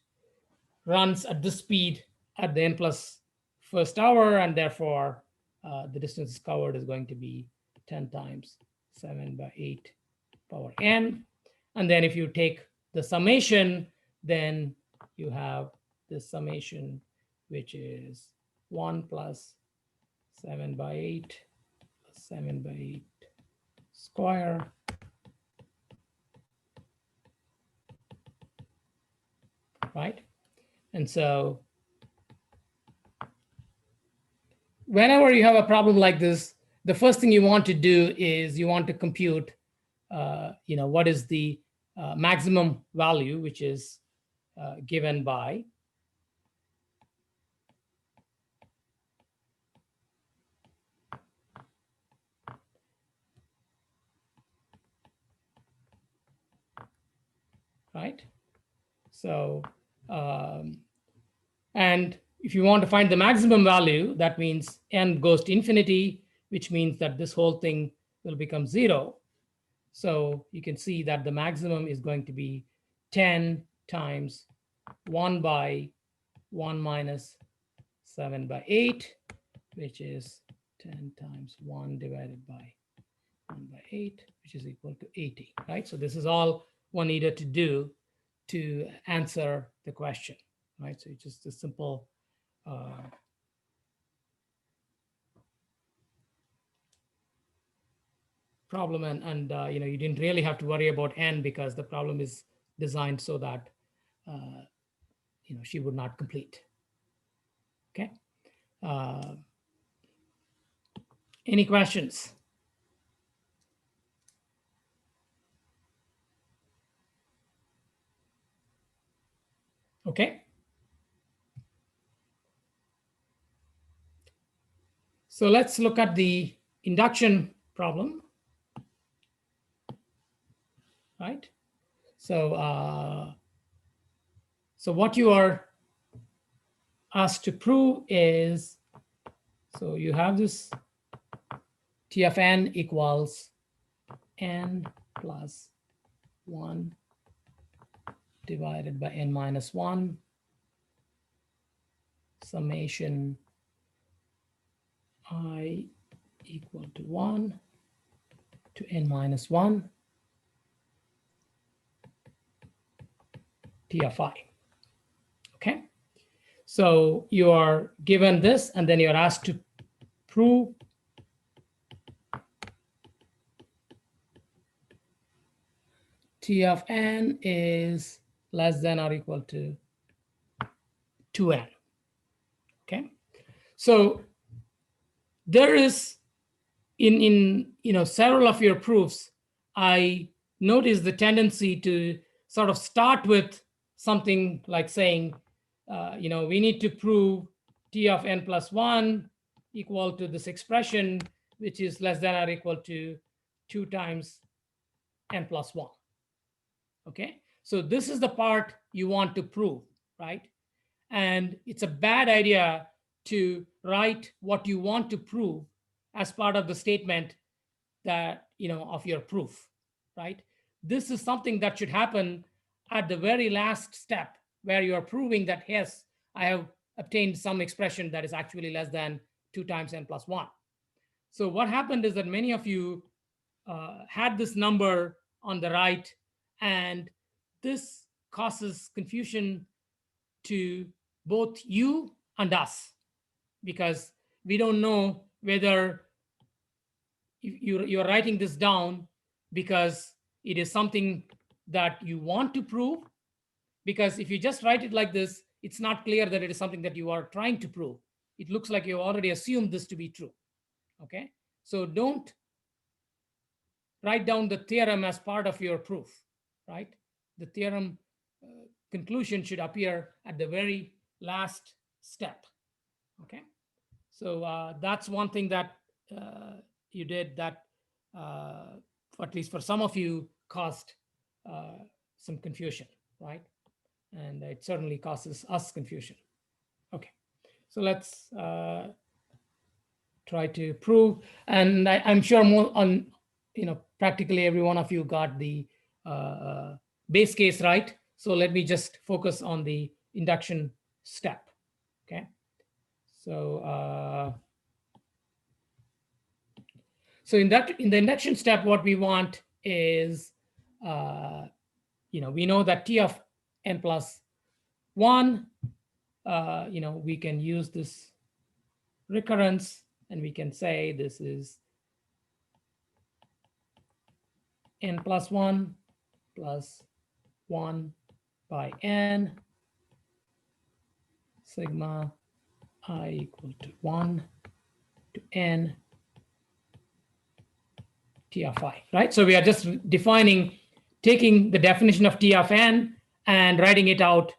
runs at this speed at the n plus first hour, and therefore the distance covered is going to be 10 times 7/8 power n. And then if you take the summation, then you have this summation, which is 1 plus 7/8 plus 7/8 square right? And so whenever you have a problem like this, the first thing you want to do is you want to compute, what is the maximum value, which is given by right? So, and if you want to find the maximum value, that means n goes to infinity, which means that this whole thing will become 0. So you can see that the maximum is going to be 10 times 1 by 1 minus 7/8, which is 10 times 1 divided by 1/8, which is equal to 80, right? So this is all one needed to do to answer the question, right? So it's just a simple problem, and you didn't really have to worry about n because the problem is designed so that she would not complete. Okay. Any questions? Okay. So let's look at the induction problem, right? So, so what you are asked to prove is, so you have this T of n equals n plus 1 divided by n minus 1 summation I equal to 1 to n minus 1 T of I. Okay. So you are given this, and then you're asked to prove T of n is less than or equal to 2n. Okay. So there is in several of your proofs, I notice the tendency to sort of start with something like saying, we need to prove T of n plus 1 equal to this expression, which is less than or equal to 2 times n plus 1. Okay, so this is the part you want to prove, right? And it's a bad idea to write what you want to prove as part of the statement that of your proof, right? This is something that should happen at the very last step, where you are proving that yes, I have obtained some expression that is actually less than 2 times n plus 1. So what happened is that many of you had this number on the right, and this causes confusion to both you and us, because we don't know whether you're writing this down because it is something that you want to prove. Because if you just write it like this, it's not clear that it is something that you are trying to prove. it looks like you already assumed this to be true. Okay, so don't write down the theorem as part of your proof, right? The theorem conclusion should appear at the very last step. Okay, so that's one thing that you did that, at least for some of you, caused some confusion, right? And it certainly causes us confusion. Okay, so let's try to prove. And I'm sure more on, practically every one of you got the base case right. So let me just focus on the induction step. Okay, so so in the induction step, what we want is, we know that T of n plus 1, we can use this recurrence, and we can say this is n plus 1 plus 1 by n sigma I equal to 1 to n T of I, right? So we are just taking the definition of T of n and writing it out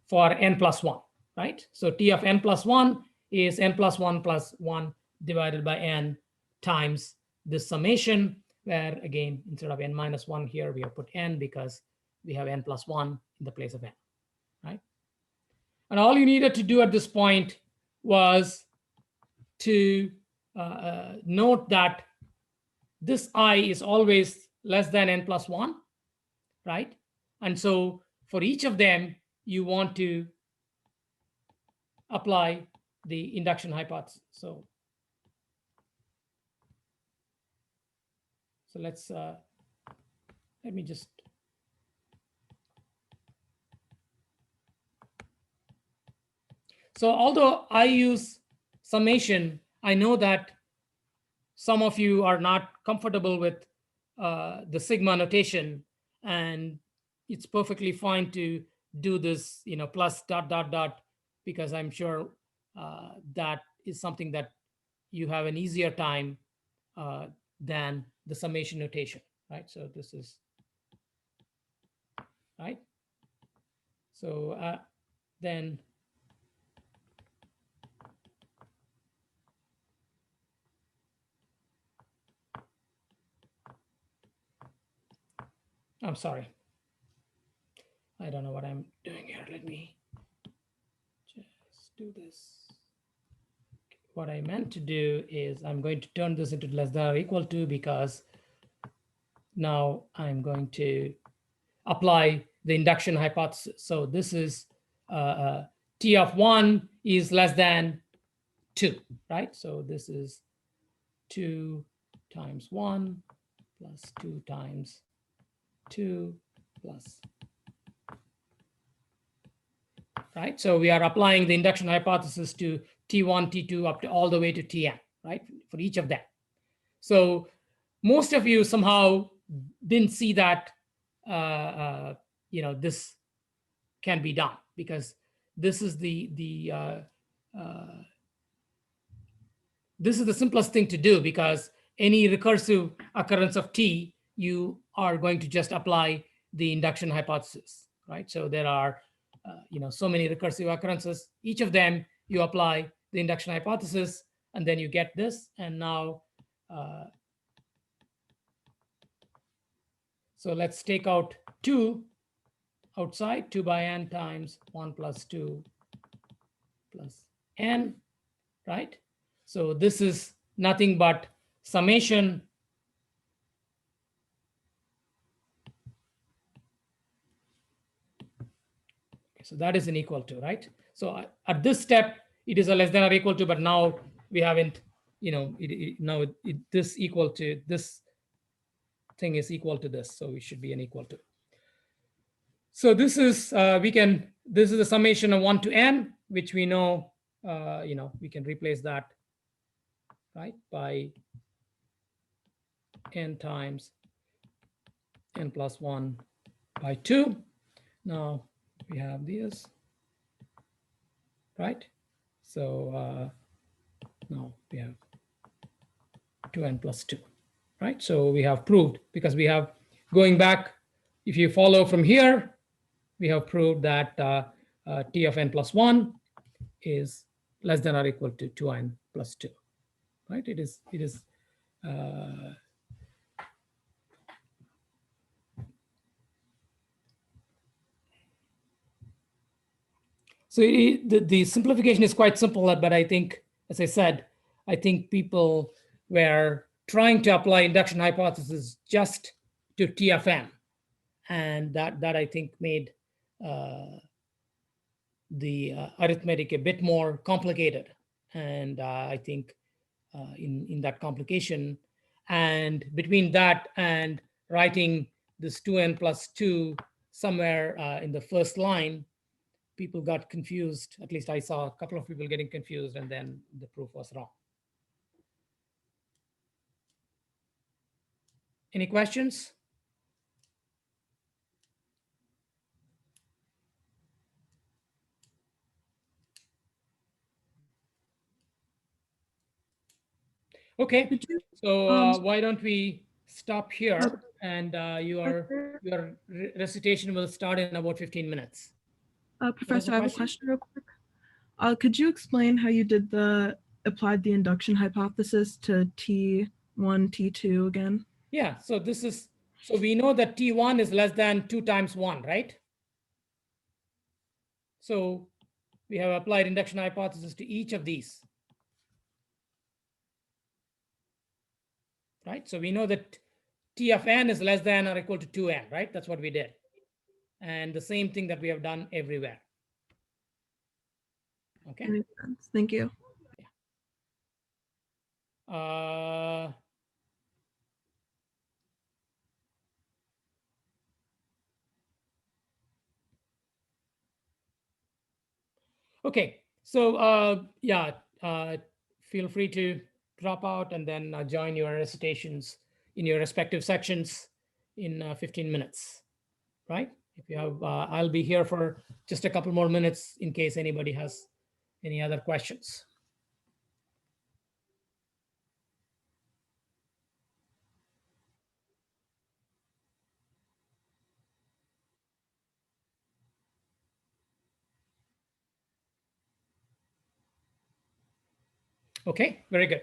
for n plus 1, right? So T of n plus 1 is n plus 1 plus 1 divided by n times this summation, where again, instead of n minus 1 here, we have put n because we have n plus 1 in the place of n, right? And all you needed to do at this point was to note that this I is always less than n plus 1, right? And so for each of them, you want to apply the induction hypothesis. So let's, let me just, so although I use summation, I know that some of you are not comfortable with the sigma notation, and it's perfectly fine to do this, plus dot, dot, dot, because I'm sure that is something that you have an easier time than the summation notation, right? So this is, right? So then I'm sorry. I don't know what I'm doing here. Let me just do this. What I meant to do is I'm going to turn this into less than or equal to, because now I'm going to apply the induction hypothesis. So this is T of 1 is less than 2, right? So this is 2 times 1 plus 2 times 2 plus, right? So we are applying the induction hypothesis to T1, T2 up to all the way to Tn, right? For each of them. So most of you somehow didn't see that this can be done, because this is the simplest thing to do, because any recursive occurrence of T, you are going to just apply the induction hypothesis, right? So there are so many recursive occurrences. Each of them you apply the induction hypothesis, and then you get this. And now so let's take out 2 outside, 2 by n times 1 plus 2 plus n, right? So this is nothing but summation so that is an equal to, right? So at this step, it is a less than or equal to, but now we haven't, this equal to this thing is equal to this, so it should be an equal to. So this is this is the summation of 1 to n, which we know, we can replace that, right, by n times n plus 1 by 2. Now we have this, right? So now we have 2n plus 2, right? So we have proved, because we have, going back, if you follow from here, we have proved that t of n plus 1 is less than or equal to 2n plus 2, right? It is so the simplification is quite simple, but I think, as I said, I think people were trying to apply induction hypothesis just to T of n, and that I think made the arithmetic a bit more complicated. And I think in that complication, and between that and writing this 2n plus 2 somewhere in the first line, people got confused. At least I saw a couple of people getting confused, and then the proof was wrong. Any questions? Okay, Could you, so why don't we stop here, Okay. and your recitation will start in about 15 minutes. Professor, I have a question? question real quick. Could you explain how you did applied the induction hypothesis to T1, T2 again? Yeah, so so we know that T1 is less than 2 times 1, right? So we have applied induction hypothesis to each of these. Right? So we know that T of n is less than or equal to 2n, right? That's what we did. And the same thing that we have done everywhere. Okay. That makes sense. Thank you. Okay, so yeah, feel free to drop out and then join your recitations in your respective sections in 15 minutes, right? If you have, I'll be here for just a couple more minutes in case anybody has any other questions. Okay, very good.